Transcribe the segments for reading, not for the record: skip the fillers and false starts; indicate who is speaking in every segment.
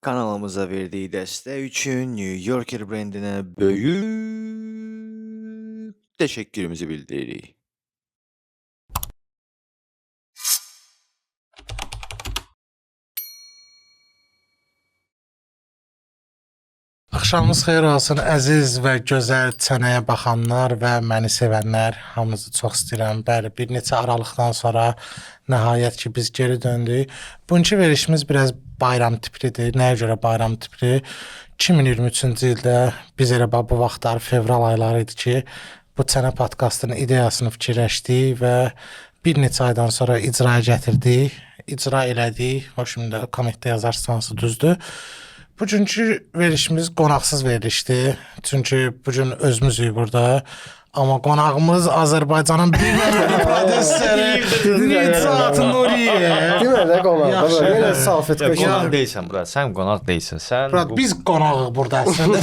Speaker 1: Kanalımıza verdiği dəstək üçün New Yorker brendinə böyük təşəkkürümüzü bildiririk.
Speaker 2: Axşamınız xeyir olsun əziz və gözəl çənəyə baxanlar və məni sevənlər. Hamınızı çox istəyirəm. Bəli, bir neçə aralıqdan sonra nəhayət ki biz geri döndük. Bugünkü verilişimiz biraz bayram tiplidir. Nəyə görə bayram tipli? 2023-cü ildə biz elə bu vaxtlar fevral ayları idi ki, bu çənə podkastının ideyasını fikirləşdik və bir neçə aydan sonra icraya gətirdik, icra elədik. O şimdi kommentdə yazarsanız düzdür. Bugünkü verilişimiz qonaqsız verilişdir. Çünki bugün özümüzük burada. Amma qonağımız Azərbaycanın bir nömrəli prodüseri Nicat Nuriyev.
Speaker 3: Deməli qonaq.
Speaker 2: Yaxşı.
Speaker 3: Yenə salfetka
Speaker 1: Qonaq
Speaker 3: kimi.
Speaker 1: deyilsən bura, sən qonaq deyilsən. Sən
Speaker 2: Brat, biz qonağıq burada əslində.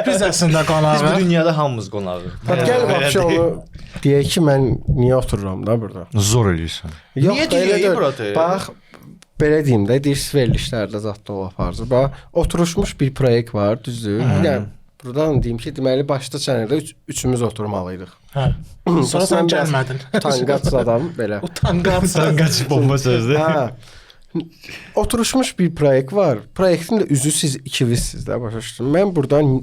Speaker 2: Biz əslində
Speaker 1: biz bu
Speaker 2: qonağıq.
Speaker 1: dünyada hamımız qonağıq.
Speaker 3: Bax gəl vəbşə onu deyək ki, mən niyə otururam da burada?
Speaker 1: Zor eləyirsən.
Speaker 3: Yox,
Speaker 1: Niyə
Speaker 3: da elə
Speaker 1: deyək,
Speaker 3: deyil.
Speaker 1: Murat?
Speaker 3: Bax, belə deyim də, deyirsiz verilişlərdə zətdə o aparıcı. Bax, oturuşmuş bir proyekt var, düzdür? Yəni buradan deyim ki, deməli başda çənədə üçümüz oturmalıydıq.
Speaker 2: Hə. Sonra sən gəlmədin.
Speaker 3: Tanqaç adam belə.
Speaker 2: Utanqaç.
Speaker 1: Qaç bomba sözdür.
Speaker 3: Hə. Oturuşmuş bir proyekt var. Proyektin də üzü siz ikivizsiz də başa düşdüm. Mən buradan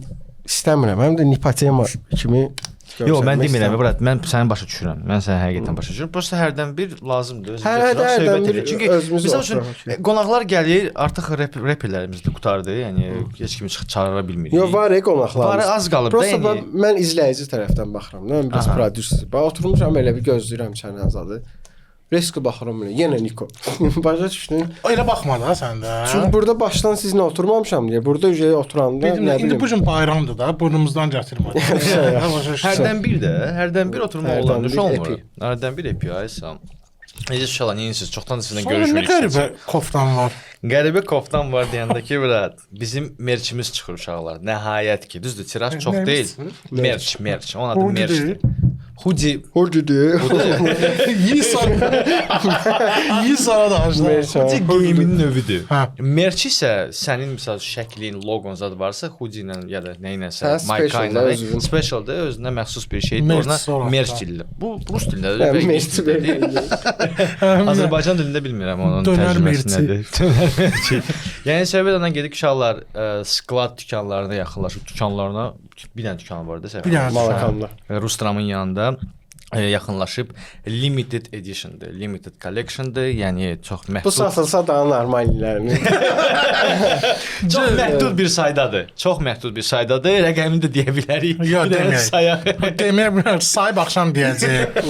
Speaker 3: istəmirəm. Həm də nipotema kimi.
Speaker 1: Yox, mən
Speaker 3: göstərmək
Speaker 1: demirəm,
Speaker 3: istəmirəm.
Speaker 1: Murat, mən səni başa düşürəm. Mən səni həqiqətən başa düşürəm. Prosta hərdən bir lazımdır.
Speaker 3: Hərdən bir
Speaker 1: Çünki
Speaker 3: özümüz
Speaker 1: məsəl üçün
Speaker 3: oturaq.
Speaker 1: qonaqlar gəlir, artıq reperlərimiz də qutardı. Yəni heç kimi çağıra bilmirik.
Speaker 3: Yox, var qonaqlar.
Speaker 1: Var, az qalıb da,
Speaker 3: Prosta
Speaker 1: yəni.
Speaker 3: mən izləyici tərəfdən baxıram. Mən biraz prodüser. Bax oturmuşam elə bir gözləyirəm Çənəzadı. Resko baxıram belə. Yenə Niko. Başa düşdün?
Speaker 2: Elə baxma da sən də.
Speaker 3: Çünki burada başdan sizinlə oturmamışam deyə. Burada ücəyə oturanda
Speaker 2: Bildim,
Speaker 3: nə
Speaker 2: indi
Speaker 3: bilim.
Speaker 2: bu gün bayramdır da, burnumuzdan gətirmədik.
Speaker 1: Hərdən bir oturma
Speaker 3: Hərdən
Speaker 1: olan
Speaker 3: bir
Speaker 1: düş olmur.
Speaker 3: epi.
Speaker 1: Hərdən bir epi aysan. Necə şala neyiniz? Çoxdan sizinlə
Speaker 2: Sonra nə
Speaker 1: görüşmürük.
Speaker 2: qəribə koftan var.
Speaker 1: Qəribə koftan var deyəndə ki, Murat, bizim merçimiz çıxır uşaqlar. Nəhayət ki, düzdür, tiraj çox
Speaker 2: Nə
Speaker 1: deyil. Merç. Onun adı
Speaker 2: Hoodie
Speaker 1: merçdir.
Speaker 2: deyil.
Speaker 1: Hoodie.
Speaker 3: Hurcudu.
Speaker 2: Yi sonra da açdı.
Speaker 1: Hoodie geyiminin növüdür.
Speaker 2: Hə.
Speaker 1: Merch isə sənin məsəl şəklin, loqon zad varsa, hoodie ilə ya da nə iləsə,
Speaker 3: Hə,
Speaker 1: marka
Speaker 3: special da
Speaker 1: ilə
Speaker 3: özünün.
Speaker 1: special da özünə məxsus bir şeydir.
Speaker 2: Merch
Speaker 1: Ona
Speaker 2: sonra,
Speaker 1: merch
Speaker 2: hə.
Speaker 1: deyirlər. Bu rus dilində və ingilis
Speaker 3: Merci
Speaker 1: dilində deyil. Azərbaycan dilində bilmirəm onun
Speaker 2: Dönər
Speaker 1: tərcüməsi
Speaker 2: merçi.
Speaker 1: nədir. Dönər merçi. Yəni söhbət ondan gedir ki, uşaqlar sklad dükanlarına yaxınlaşıb dükanlarına bir dənə dükan var da
Speaker 2: Bir dənə
Speaker 3: Malakanda.
Speaker 1: Rustramın yanında yaxınlaşıb limited edition'dır, limited collection'dır. Yəni çox
Speaker 3: Bu
Speaker 1: məhdud.
Speaker 3: satılsa daha normallərini.
Speaker 1: Çox məhdud bir saydadır. Çox məhdud bir saydadır. Rəqəmini də deyə bilərik.
Speaker 2: Yox,
Speaker 1: Bir dənə
Speaker 2: deməyək.
Speaker 1: sayaq.
Speaker 2: Demək sayıb axşam deyəcək.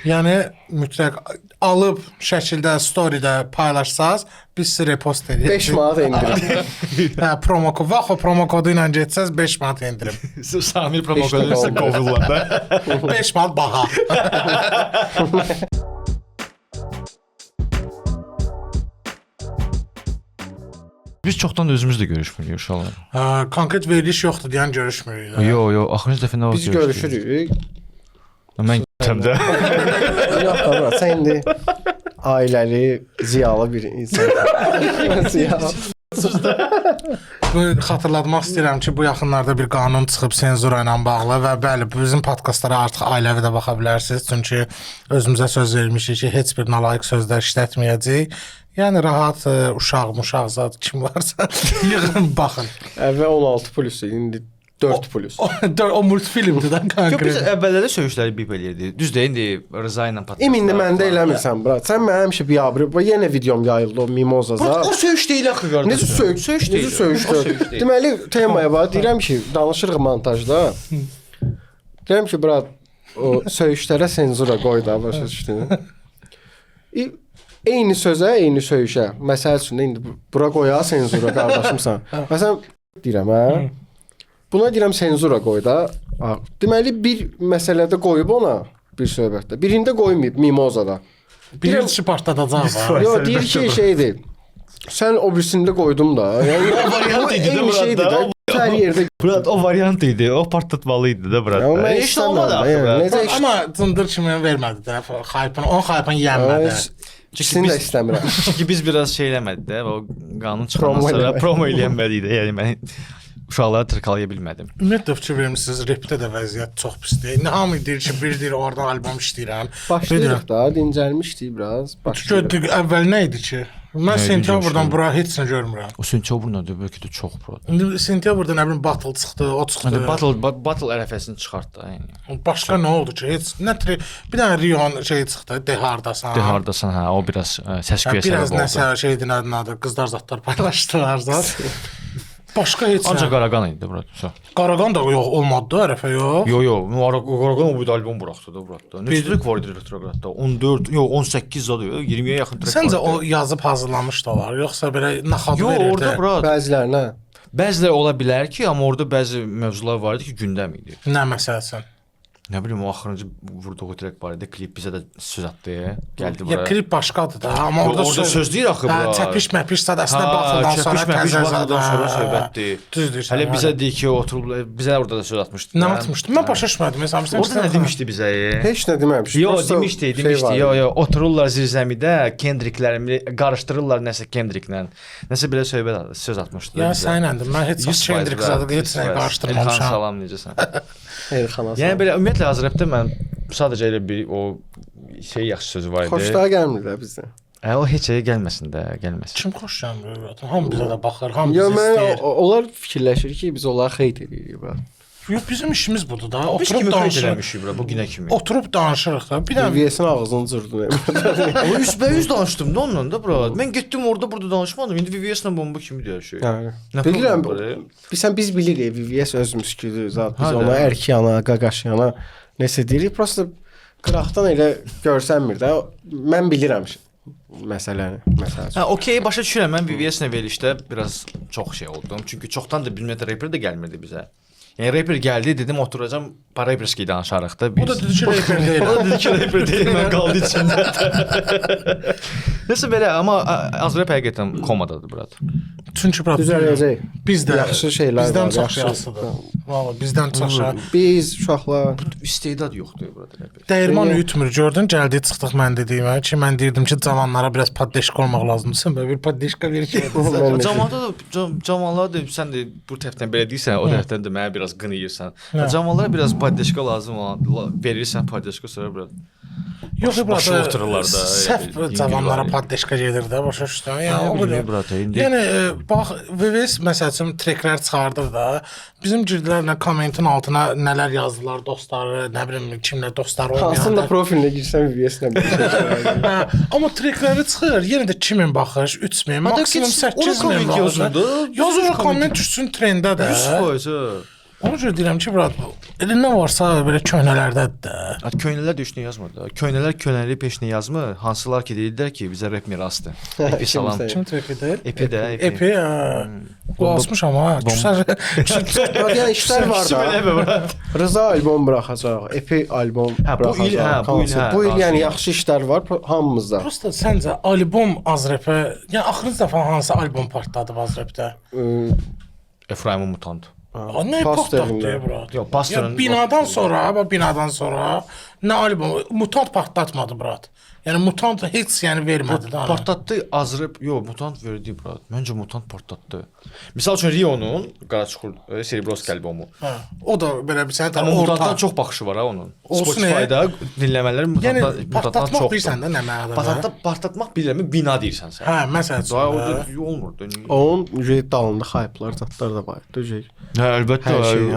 Speaker 2: Yəni mütləq alıb şəkildə story-də paylaşsaz, biz sizə repost edəcəyik.
Speaker 3: 5 manat endirim.
Speaker 2: Hə, promo kod. Vaxt o promo kodu ilə getsəz 5 manat endirim.
Speaker 1: Samir promokodu
Speaker 3: Beş
Speaker 1: üstə qovurlar da.
Speaker 2: 5 manat baha.
Speaker 1: Biz çoxdan özümüz də görüşmürük uşaqlar.
Speaker 2: Konkret veriliş yoxdur deyən görüşmürük. də.
Speaker 1: Yox, axırıncı dəfə nə oldu?
Speaker 3: Biz görüşürük.
Speaker 1: Mən gittim də.
Speaker 3: Yox, tamam. Sən indi ailəli, ziyalı bir insan. Ziyalı.
Speaker 2: Bu xatırlatmaq istəyirəm ki, bu yaxınlarda bir qanun çıxıb senzura ilə bağlı və bəli, bizim podkastlara artıq ailəvi də baxa bilərsiniz. Çünki özümüzə söz vermişik ki, heç bir nalayiq sözlər işlətməyəcəyik. Yəni rahat uşaq zad kim varsa yığın baxın.
Speaker 3: Əvvəl 16 plus idi, indi 4 plus.
Speaker 2: O multfilmdir də
Speaker 1: Yox, biz
Speaker 2: konkret.
Speaker 1: əvvəllərdə söyüşləri bip eləyirdik. Düzdür, indi Rıza ilə podkast.
Speaker 3: İndi məndə eləmirsən, brat. Sən mənim həmişə biabri. Bu yenə videom yayıldı o Mimozaza.
Speaker 1: O söyüş deyil axı qardaş.
Speaker 3: Necə söyüş?
Speaker 1: Söyüş deyil.
Speaker 3: Necə söyüş?
Speaker 1: O söyüş deyil.
Speaker 3: Deməli temaya bax deyirəm ki, danışırıq montajda. Deyirəm ki, brat, o söyüşlərə senzura qoy da başa düşdün. Eyni sözə, eyni söyüşə. Məsəl üçün indi bura qoya senzura qardaşımsan. Məsələn deyirəm, hə? Buna deyirəm senzura qoy da. Deməli bir məsələdə qoyub ona bir söhbətdə. Birində qoymayıb Mimozada.
Speaker 2: Birinci partladacaq var.
Speaker 3: Yox, deyir ki, şeydir. Sən o birisində qoydum da. Yəni
Speaker 1: variant idi də
Speaker 3: eyni
Speaker 1: Murat
Speaker 3: şeydir
Speaker 1: da.
Speaker 3: də. Hər yerdə.
Speaker 1: Murat o variant idi. O partlatmalı idi də Murat.
Speaker 3: Ya, mən
Speaker 1: Heç olmadı
Speaker 3: istəmirəm,
Speaker 1: axı.
Speaker 3: yəni.
Speaker 1: Murat.
Speaker 3: Necə iş-
Speaker 2: Amma cındır kimi vermədi də. Xaypın, onun xaypın yənmədi.
Speaker 3: İkisini də istəmirəm.
Speaker 1: Çünki biz biraz şey eləmədik də, o qanun çıxandan
Speaker 3: Promo
Speaker 1: sonra
Speaker 3: eləmədik.
Speaker 1: promo eləyənmədik də. Yəni mən uşaqları tırkalaya bilmədim.
Speaker 2: Ümumiyyətlə fikir vermisiniz, repdə də vəziyyət çox pisdir. İndi hamı deyir ki, bir deyir oradan albom işləyirəm.
Speaker 3: Başlayırıq da, dincəlmişdik biraz. Başlayırıq.
Speaker 2: Gördük, əvvəl nə idi ki? Mən
Speaker 1: Nə
Speaker 2: sentyabrdan
Speaker 1: idi,
Speaker 2: bura heç nə görmürəm.
Speaker 1: O sentyabrdan da bəlkə də çox bura.
Speaker 2: İndi sentyabrda nə bilim Battle çıxdı, o çıxdı.
Speaker 1: Hadi battle ərəfəsini çıxartdı yəni.
Speaker 2: Başqa nə oldu ki? Heç nə bir dənə Rion şey çıxdı, Dehardasan.
Speaker 1: De hardasan hə, o biraz səs-küyə
Speaker 2: Biraz
Speaker 1: səbəb
Speaker 2: nəsə
Speaker 1: oldu.
Speaker 2: şeydi, nədir adı, qızlar zadlar paylaşdılar zat. Başqa heç nə.
Speaker 1: Ancaq Qaraqan idi bura.
Speaker 2: Qaraqan da yox, olmadı da ərəfə yox.
Speaker 1: Yo, Qaraqan o bir albom buraxdı da burada. Neçə trek var idi retrogradda? 14, yox 18 zadı, 20-yə yaxın trek var.
Speaker 2: Səncə o yazıb hazırlamış da var, yoxsa belə naxadı
Speaker 1: Yo,
Speaker 2: verirdi?
Speaker 1: orada bura
Speaker 3: Bəzilərinə.
Speaker 1: bəziləri ola bilər ki, amma orada bəzi mövzular var idi ki, gündəm idi.
Speaker 2: Nə məsələsən?
Speaker 1: Nə bilim, o axırıncı vurduğu trek var idi, klip bizə də söz atdı, gəldi
Speaker 2: Ya
Speaker 1: bura.
Speaker 2: klip başqadır da, amma orada
Speaker 1: söz deyir axı bura.
Speaker 2: Çəpiş məpiş sadəsində Battle'dan sonra
Speaker 1: Battle'dan sonra söhbətdir.
Speaker 2: Düzdür.
Speaker 1: Hələ bizə deyir ki, oturub bizə orada da söz atmışdı.
Speaker 2: nə atmışdı? Mən başa düşmədim. Məsələn,
Speaker 1: Orada nə demişdi bizə?
Speaker 3: Heç nə deməmiş.
Speaker 1: Yo,
Speaker 3: Prosta
Speaker 1: demişdi.
Speaker 3: şey var.
Speaker 1: Yo, otururlar zirzəmidə, Kendricklərimi qarışdırırlar nəsə Kendricklə. Nəsə belə söhbət söz atmışdı.
Speaker 2: Ya sənəndir. Mən heç
Speaker 1: 100%
Speaker 2: Kendrick zadı heç nə
Speaker 1: Elxan
Speaker 2: qarışdırmamışam.
Speaker 1: salam necəsən?
Speaker 3: Elxana.
Speaker 1: Yəni belə ümumiyyətlə Azərbaycanda mən sadəcə elə bir o şey yaxşı sözü var idi.
Speaker 3: Xoşlar gəlmir də bizə.
Speaker 1: O heç şeyə gəlməsin də, gəlməsin.
Speaker 2: Kim xoşlanmır? Hamı bizə də baxır, hamı
Speaker 3: Yo,
Speaker 2: bizi
Speaker 3: mən
Speaker 2: istəyir.
Speaker 3: onlar fikirləşir ki, biz onları xeyt edirik bə.
Speaker 2: Yox, bizim işimiz budur da.
Speaker 1: Biz
Speaker 2: Oturub
Speaker 1: kimi xeyt
Speaker 2: danışırıq.
Speaker 1: eləmişik bura bu günə kimi.
Speaker 2: Oturub danışırıq da. Bir dənə
Speaker 3: VVS-in ağzını cırdın.
Speaker 1: O üzbəüz danışdım da onunla da bura. Mən getdim orada burada danışmadım. İndi VVS-lə bomba kimi deyir şey.
Speaker 3: Yəni.
Speaker 1: Nə
Speaker 3: Bilirəm.
Speaker 1: problem var,
Speaker 3: Biz bilirik VVS öz müsküdür zat. Biz
Speaker 1: Hə,
Speaker 3: ona
Speaker 1: də.
Speaker 3: Erkiyana, Qaqaşyana nəsə deyirik. Prosta qıraqdan elə görsənmir də. Mən bilirəm məsələni. Məsələn.
Speaker 1: Hə, okey, başa düşürəm. Mən VVS-lə verilişdə biraz çox şey oldum. Çünki çoxdan da bilmətə rapper də gəlmirdi bizə. Yəni rapper gəldi, dedim oturacam, Parabriski danışarıq da biz.
Speaker 2: o da dedi ki, rapper deyil.
Speaker 1: O da dedi ki, rapper deyil, mən qaldı içində. Nəsə belə, amma Azraq həqiqətən komadadır bura.
Speaker 2: Çünki bura
Speaker 3: Düzələcək.
Speaker 2: Bizdə
Speaker 3: Yaxşı şeylər
Speaker 2: bizdən
Speaker 3: var,
Speaker 2: çox
Speaker 3: yaxşı.
Speaker 2: yaxşıdır. Valla bizdən çox yaxşı.
Speaker 3: Biz uşaqlar
Speaker 1: İstedad yoxdur burada rapper.
Speaker 2: Dəyirman ütmür. Gördün, gəldi çıxdıq mən dediyimə ki, mən deyirdim ki, cavanlara biraz paddeşka olmaq lazımdır. Sən belə bir paddeşka verir ki.
Speaker 1: Cavanlarda da cavanlar da sən də bu tərəfdən belə deyirsən, o tərəfdən də mənə biraz qınayırsan. Cavanlara biraz paddeşka lazım olan verirsən paddeşka sonra biraz.
Speaker 2: Yox,
Speaker 1: başına otururlar da,
Speaker 2: Səhv
Speaker 1: yüngül
Speaker 2: cavanlara
Speaker 1: var.
Speaker 2: paddeşka gedir də, başa düşdün?
Speaker 1: Yəni
Speaker 2: Yəni o
Speaker 1: o
Speaker 2: qədər.
Speaker 1: bura indi.
Speaker 2: Yəni bax VVS məsəl üçün treklər çıxardır da. Bizim girdilərlə kommentin altına nələr yazdılar dostları, nə bilim kimlə dostları olmayan.
Speaker 3: hansında profilinə girsən VVS-lə bir şey çıxarır.
Speaker 2: Hə, amma trekləri çıxır. Yenə də 2000 baxış, 3000, maksimum 8000
Speaker 1: yazıldı.
Speaker 2: Yazır komment düşsün trendə də.
Speaker 1: 100%.
Speaker 2: Ona görə deyirəm ki, brat, elə nə varsa belə köhnələrdədir də.
Speaker 1: Köynələr düşdüyünü yazmır da. Köynələr köynəli peşini yazmır. Hansılar ki deyirlər ki, bizə rap mirasdır. Epi salam.
Speaker 3: Kimsə.
Speaker 2: Kim trekidir?
Speaker 1: Epi də,
Speaker 2: Epi. O asmış amma. Küsər.
Speaker 3: Yəni işlər var da. Rıza albom buraxacaq, Epi albom
Speaker 1: Hə, bu il,
Speaker 3: buraxacaq.
Speaker 1: bu il,
Speaker 3: Bu il yəni
Speaker 1: razıyam.
Speaker 3: yaxşı işlər var hamımızda.
Speaker 2: Prosta səncə albom Azrapə, yəni axırıncı dəfə hansı albom partladı Azrapda?
Speaker 1: Efraimin Mutant.
Speaker 2: Nə partladı brat?
Speaker 1: Yox, Pastorun.
Speaker 2: Ya binadan sonra, amma binadan sonra nə albom Mutant partlatmadı brat. Yəni Mutant heç yəni vermədi də.
Speaker 1: Partlatdı Azrap, yox, Mutant verdi bura. Məncə Mutant partlatdı. Misal üçün Rionun Qaraçuxur Cerebroski albomu.
Speaker 2: Hə, o da belə bir sənə
Speaker 1: Amma Mutantdan
Speaker 2: orta.
Speaker 1: çox baxışı var ha onun.
Speaker 2: Olsun,
Speaker 1: Spotify-da dinləmələr
Speaker 2: Yəni
Speaker 1: Mutantdan
Speaker 2: partlatmaq
Speaker 1: çoxdur.
Speaker 2: bilirsən də nə mənada?
Speaker 1: Partlatmaq bilirəm, bina deyirsən sən.
Speaker 2: Hə, məsəl
Speaker 1: Daha
Speaker 2: üçün.
Speaker 1: orada olmurdu.
Speaker 3: Onun dalında hype-lar, zətlər də var. Düzey.
Speaker 1: Hə, əlbəttə.
Speaker 3: Hər şey,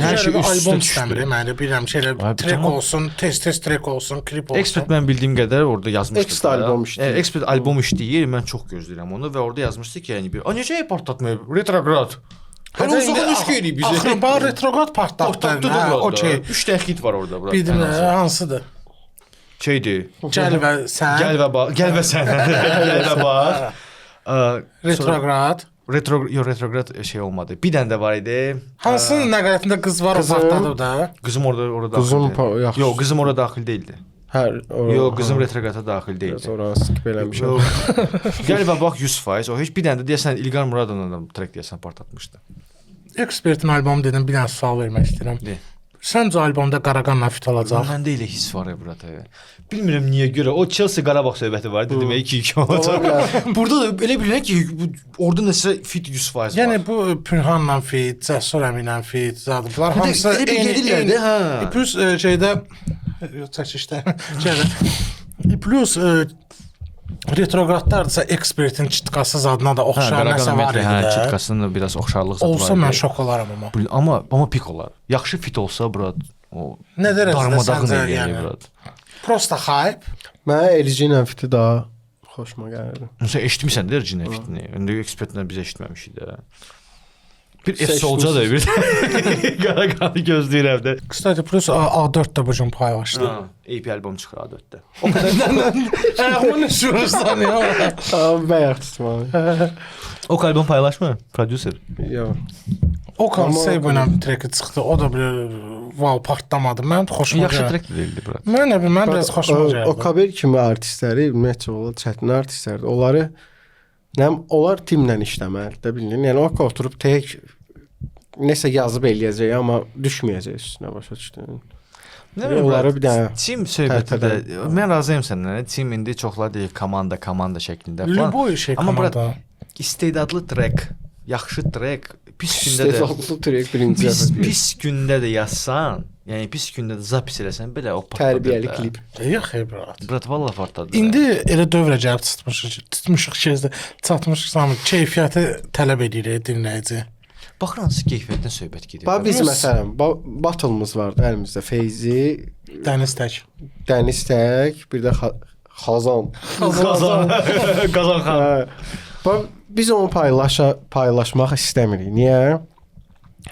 Speaker 1: Hər şey
Speaker 2: albom
Speaker 1: üstə
Speaker 2: istəmir.
Speaker 1: düşdü.
Speaker 2: Mən də bilirəm ki, elə
Speaker 1: Abi,
Speaker 2: trek
Speaker 1: tamam.
Speaker 2: olsun, tez trek olsun, klip olsun.
Speaker 1: Expert mən bildiyim qədər orada yazmışdı.
Speaker 3: Expert albom işləyir.
Speaker 1: Expert albom işləyir. Mən çox gözləyirəm onu və orada yazmışdı ki, yəni bir necə partlatmayıb? Retrograd. Hər
Speaker 2: Hətta
Speaker 1: uzun iş gəlir bizə.
Speaker 2: Axırı bar retrograd partlatdı.
Speaker 1: Partlatdı
Speaker 2: Hə,
Speaker 1: da.
Speaker 2: okey.
Speaker 1: 3 təhqid var orada bura.
Speaker 2: Bildim hansıdır?
Speaker 1: Şeydir.
Speaker 2: Gəl və sən.
Speaker 1: Gəl və bax, gəl və sən. Gəl və bax.
Speaker 2: Retrograd.
Speaker 1: Retrograd şey olmadı. Bir dənə də var idi.
Speaker 2: Hansının nəqarətində qız var o
Speaker 3: Qızın-
Speaker 2: partladı da.
Speaker 1: Qızım orada daxil.
Speaker 3: Qızım
Speaker 1: deyildi.
Speaker 3: yaxşı.
Speaker 1: Yox, qızım orada daxil değildi.
Speaker 3: Hər
Speaker 1: Yox, qızım retrograda daxil değildi.
Speaker 3: Sonra skip eləmişəm.
Speaker 1: Yox. Gəl və bax 100%. O heç bir dənə də deyəsən İlqar Muradovla da track deyəsən partlatmışdı.
Speaker 2: Expertin albomu dedim, bir dənə sual vermək istəyirəm.
Speaker 1: De.
Speaker 2: Səncə albomda Qaraqanla fit olacaq?
Speaker 1: Məndə elə hiss var ya burada. Bilmirəm niyə görə. O Chelsea Qarabağ söhbəti var dedim 2-2 olacaq. Burada da elə bilirəm ki, orada nəsə fit 100% var.
Speaker 2: Yəni bu Pünhanla fit, Cəsur Əminlə fit, zadı. Bunlar hamısı
Speaker 1: elə bir gedirlər də, hə.
Speaker 2: Plus şeydə çəkişdə şeydə plus retrogradlarsa ekspertin çitqası zadına da oxşar nəsə var idi.
Speaker 1: Hə, çitqasının biraz oxşarlıq zadı var.
Speaker 2: Olsa mən şok olaram amma.
Speaker 1: Amma pik olar. Yaxşı fit olsa bura o
Speaker 2: Nə dərəcədə səncə
Speaker 1: eləyir
Speaker 2: yəni?
Speaker 1: bura.
Speaker 2: Prosta hype.
Speaker 3: Mənə LG ilə fiti daha xoşuma gəlirdi.
Speaker 1: Sən eşitmisən də Ercin fitini. İndi ekspertlə biz eşitməmişik də. Bir
Speaker 3: Seçmişiz.
Speaker 1: solca da bir Qaraqanı gözləyirəm də.
Speaker 2: Kстати, plus A4 də bu gün paylaşdı.
Speaker 1: EP albom çıxır A4-də.
Speaker 2: Ayağımı sürürsən ya.
Speaker 3: Bayaq tutmalı.
Speaker 1: O albom paylaşmı? Prodüser.
Speaker 3: Yox.
Speaker 2: O konsept ilə treki çıxdı. O da bir wow partlamadı. Mən xoşuma
Speaker 1: Yaxşı
Speaker 2: gəldi.
Speaker 1: trek deyildi bura.
Speaker 2: Mən biraz xoşuma gəldi.
Speaker 3: O Kabir kimi artistləri, ümumiyyətcə olar çətin artistlərdir. Onları onlar timlə işləməlidir də bildin. Yəni o oturub tək nəsə yazıb eləyəcək, amma düşməyəcək üstünə başa düşdün.
Speaker 1: Nə
Speaker 3: Onları bir dənə
Speaker 1: Team söhbəti də mən razıyam səninlə. Team indi çoxlar deyir komanda şəklində falan.
Speaker 2: Bu şey
Speaker 1: Amma
Speaker 2: komanda.
Speaker 1: bura istedadlı trek, yaxşı trek, pis gündə də
Speaker 3: istedadlı trek birinci dəfə.
Speaker 1: pis gündə də yazsan, yəni pis gündə də zapis eləsən belə o patladır.
Speaker 3: Tərbiyəli klip.
Speaker 2: Yox, brat.
Speaker 1: Brat vallah partladı.
Speaker 2: İndi elə dövrə gəlib tutmuşuq şeydə, çatmışıq samı keyfiyyəti tələb edir dinləyici.
Speaker 1: Baxın hansı keyfiyyətdən söhbət gedir.
Speaker 3: Bax biz məsələn battlımız vardı əlimizdə. Feyzi,
Speaker 2: Dəniz tək.
Speaker 3: Dəniz tək, bir də Xazan.
Speaker 1: Qazan xan.
Speaker 3: Bax biz onu paylaşmaq istəmirik. Niyə?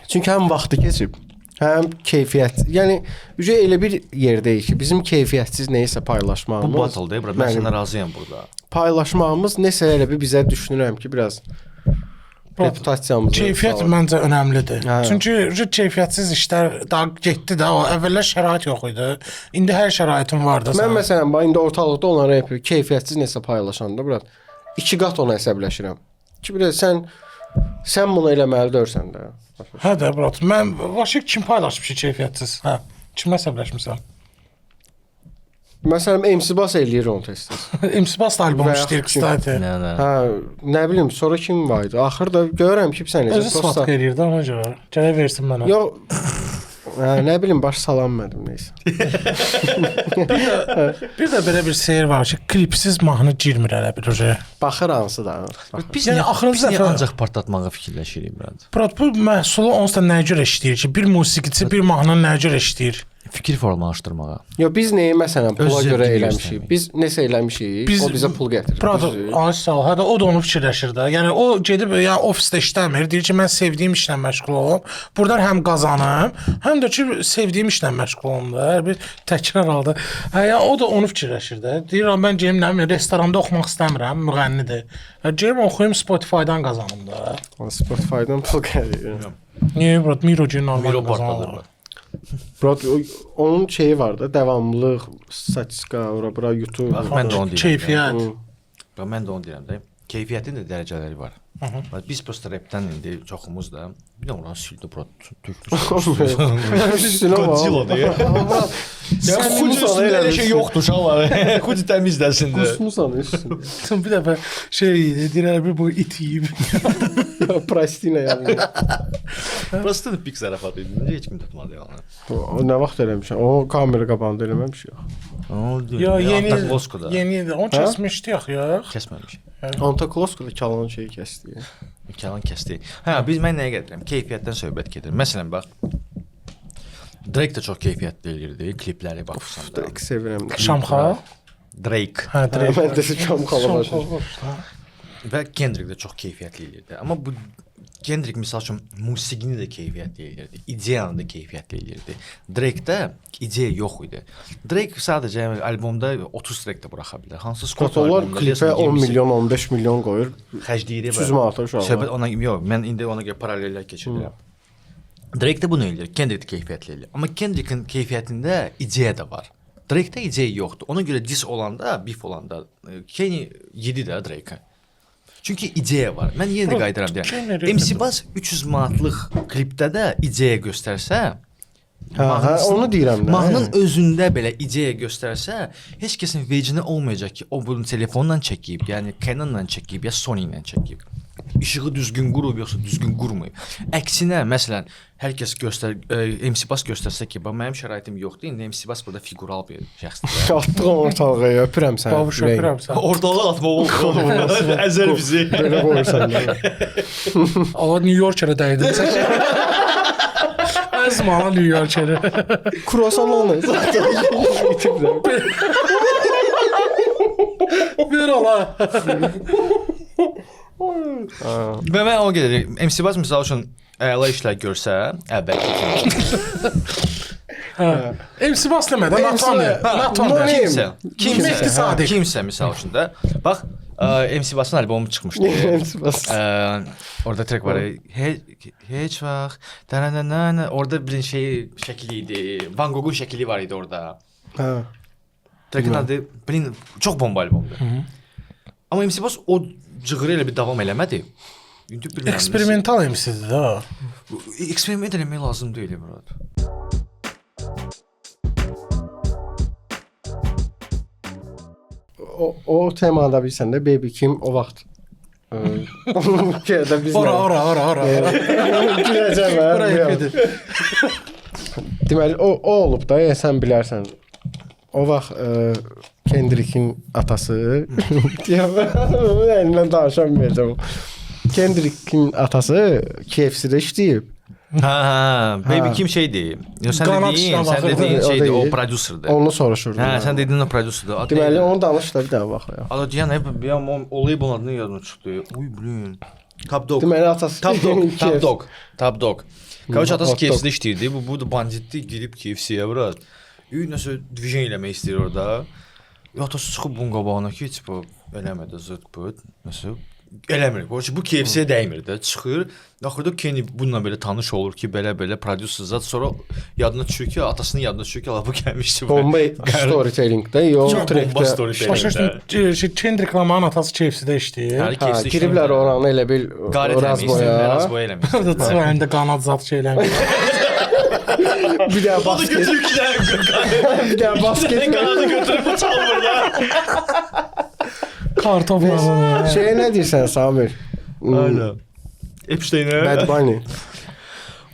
Speaker 3: Çünki həm vaxtı keçib, həm keyfiyyət. Yəni elə bir yerdəyik ki, bizim keyfiyyətsiz nəyisə paylaşmağımız.
Speaker 1: Bu battle-dır, bura. Mən sənə razıyam burada.
Speaker 3: Paylaşmağımız nəsə elə bir bizə düşünürəm ki, biraz reputasiyamızı.
Speaker 2: Keyfiyyət məncə önəmlidir.
Speaker 3: Hə.
Speaker 2: Çünki keyfiyyətsiz işlər daha getdi də. O əvvəllər şərait yox idi. İndi hər şəraitin var da.
Speaker 3: Mən məsələn indi ortalıqda olan rep keyfiyyətsiz nəsə paylaşanda bura 2 qat ona əsəbləşirəm. Ki bir sən bunu eləməli deyirsən də.
Speaker 2: Hə də brat. Mən başqa kim paylaşmış keyfiyyətsiz? Hə. Kimə əsəbləşmisən?
Speaker 3: Məsələn MC Bas eləyir onu tez-tez.
Speaker 2: MC Bas da albom
Speaker 3: Və
Speaker 2: işləyir
Speaker 3: yaxud
Speaker 2: kstati.
Speaker 1: Nə.
Speaker 3: Hə, nə bilim, sonra kim var idi? Axırda görürəm ki, sən
Speaker 2: Özü svat eləyir də ona görə. Gələk versin mənə.
Speaker 3: Yox. Hə, nə bilim, baş salanmadım nəysə.
Speaker 2: Bir də belə bir seyir var ki, klipsiz mahnı girmir elə bir oje.
Speaker 3: Baxır hansı da.
Speaker 1: Biz
Speaker 2: Yəni
Speaker 1: yəni
Speaker 2: axırıncı dəfə
Speaker 1: ancaq partlatmağa fikirləşirik brat.
Speaker 2: Brat bu məhsulu onsuz da nəyə görə işləyir ki, bir musiqiçi bir mahnını nəyə görə işləyir?
Speaker 1: Fikir formalaşdırmağa.
Speaker 3: Yox, biz nəyi məsələn pula
Speaker 1: Öz
Speaker 3: görə
Speaker 1: zövqünü
Speaker 3: eləmişik?
Speaker 1: göstərmək.
Speaker 3: Biz nəsə eləmişik, o bizə pul gətirir.
Speaker 2: Brat, ay sağ ol. Hə də o da onu fikirləşir də. Yəni o gedib yəni ofisdə işləmir. Deyir ki, mən sevdiyim işlə məşğul olum. Burdan həm qazanım, həm də ki sevdiyim işlə məşğul olum da. Hər bir təkrar halda. Hə, yəni o da onu fikirləşir də. Deyir, mən gedim nə bilim restoranda oxumaq istəmirəm, müğənnidir. Gedim oxuyum Spotify-dan qazanım da.
Speaker 3: Spotify-dan pul gəlir.
Speaker 2: Niyə brat Miro ki normal
Speaker 1: Miro
Speaker 2: qazanır.
Speaker 1: partladır.
Speaker 3: Brat, onun şeyi var da, davamlılıq, statistika, ora-bura YouTube.
Speaker 1: Bax mən də onu deyirəm.
Speaker 2: Keyfiyyət.
Speaker 1: Bax mən də onu deyirəm də. Keyfiyyətin də dərəcələri var. Bax biz prosta rapdən indi çoxumuz da bir də oranı sildi bura tökmüş.
Speaker 3: Üstünə
Speaker 1: Godzilla
Speaker 3: bax.
Speaker 1: deyə. Ya
Speaker 3: Sən
Speaker 1: Fuji elə şey yoxdur uşaqlar. Fuji təmizləsin də.
Speaker 3: Kusmusan üstünə.
Speaker 2: Bir dəfə şey deyirlər bir bu it yeyib.
Speaker 3: Prostina yəni.
Speaker 1: Prosta da pik zarafat idi. Necə heç kim tutmadı yəni.
Speaker 3: O nə vaxt eləmişəm? O kamera qapandı eləməmiş yox.
Speaker 2: Ya yeni
Speaker 1: Loskoda.
Speaker 2: yeni onu kəsmişdik axı ya.
Speaker 1: Kəsməmiş.
Speaker 3: Antakloskada çalan şeyi kəsdi.
Speaker 1: Kəlan kəsdi. Hə, biz mən nəyə gedirəm? Keyfiyyətdən söhbət gedir. Məsələn bax Drake də çox keyfiyyətli eləyirdi, klipləri baxırsan da.
Speaker 3: Drake sevirəm.
Speaker 2: Şamxa.
Speaker 1: Drake
Speaker 2: Hə, Drake.
Speaker 3: Mən də Şamxala başlayıram.
Speaker 1: və Kendrick də çox keyfiyyətli eləyirdi. Amma bu Kendrick misal üçün musiqini də keyfiyyətli eləyirdi, ideyanı da keyfiyyətli eləyirdi. Drake-də ideya yox idi. Drake sadəcə albomda 30 trek də buraxa bilər. Hansı Scott
Speaker 3: Onlar klipə 10 milyon, 15 milyon qoyur.
Speaker 1: xərcləyir.
Speaker 3: 300 manat uşaq.
Speaker 1: Söhbət ona yox, mən indi ona görə paralellər keçirirəm. Drake də bunu eləyir, Kendrick də keyfiyyətli eləyir. Amma Kendrick'in keyfiyyətində ideya da var. Drake-də ideya yoxdur. Ona görə diss olanda, beef olanda Kenny yedi də Drake-ə. Çünki ideya var. Mən yenə də qayıdıram deyirəm. MC Bas 300 manatlıq klipdə də ideya göstərsə,
Speaker 3: Hə, onu deyirəm də.
Speaker 1: Mahnının özündə belə ideya göstərsə, heç kəsin vecinə olmayacaq ki, o bunu telefonla çəkib, yəni Canonla çəkib, ya Sony ilə çəkib. İşığı düzgün qurub yoxsa düzgün qurmayıb. Əksinə, məsələn, hər kəs MC Bass göstərsə ki, bax mənim şəraitim yoxdur, indi MC Bass burada figural bir şəxsdir.
Speaker 3: Atdığım ortalığa öpürəm səni.
Speaker 2: Babuş öpürəm sən.
Speaker 1: Ortalığa atmaq olmaz. Əzəl bizi.
Speaker 3: Belə qoyursan.
Speaker 2: Allah New York-a dəydi. Əzmala New York-a.
Speaker 3: Kruasanla
Speaker 2: Bir ola.
Speaker 1: Və mən o qədər MC Bass misal üçün əla işlər görsə, əvvəlki
Speaker 2: MC Bass demədən Nathan.
Speaker 1: Kimsə misal üçün də. Bax, MC Bass'ın albomu çıxmışdı. Orada trek var. Heç vaxt. Orada bir şəkli idi. Van Gogh'un şəkli var idi orada. Trekin adı çox bomba albomdur. Amma MC Bass o cığırı elə bir davam eləmədi.
Speaker 2: Eksperimental MC'dir də.
Speaker 1: Eksperiment eləmək lazım deyil, Murad.
Speaker 3: O temada bilsən də Baby Kim o vaxt Kədə biz
Speaker 2: Ora.
Speaker 3: Güləcəm. Deməli o olub da, sən bilərsən. O vaxt Kendrick'in atası deyəndən danışamayacağam. Kendrick'in atası KFC-də işləyib.
Speaker 1: Baby Kim şeydi. Sən dediyin şeydi, o prodüserdir.
Speaker 3: Onu soruşurdum.
Speaker 1: Sən dediyin o prodüserdir.
Speaker 3: Deməli onu danış da bir daha bax ya.
Speaker 1: Ada deyən hep olayı bunun adını yadına çıxdı. Uy blin. Top Dog.
Speaker 3: Deməli atası
Speaker 1: Top Dog. Короче, atası KFC-də işləyirdi. Bu da banditdi, girib KFC-yə biraz. Nəsə division eləmək istəyir orada. Atası çıxıb bunun qabağına ki, tipo eləmədi zıt put. Nəsə eləmir. Bu KFC-yə dəymir də. Çıxır. Axırda Kenny bununla belə tanış olur ki, belə prodüser zat. Sonra yadına düşür ki, atasının yadına düşür ki, bu gəlmişdi.
Speaker 3: Bomba storytelling-də, yox trackdə.
Speaker 2: Başa Kendrick Lamar'ın atası KFC-də işləyir.
Speaker 3: Giriblər oranı elə bil
Speaker 1: Razboya eləmiş.
Speaker 2: Həm də qanad zat şeylər.
Speaker 3: Bir daha basket. Bir daha basket.
Speaker 1: Qanadı götürüb bu çalmır da.
Speaker 2: Kartofla.
Speaker 3: Nə deyirsən Samir?
Speaker 1: Aynen. Epstein'e.
Speaker 3: Bad Bunny.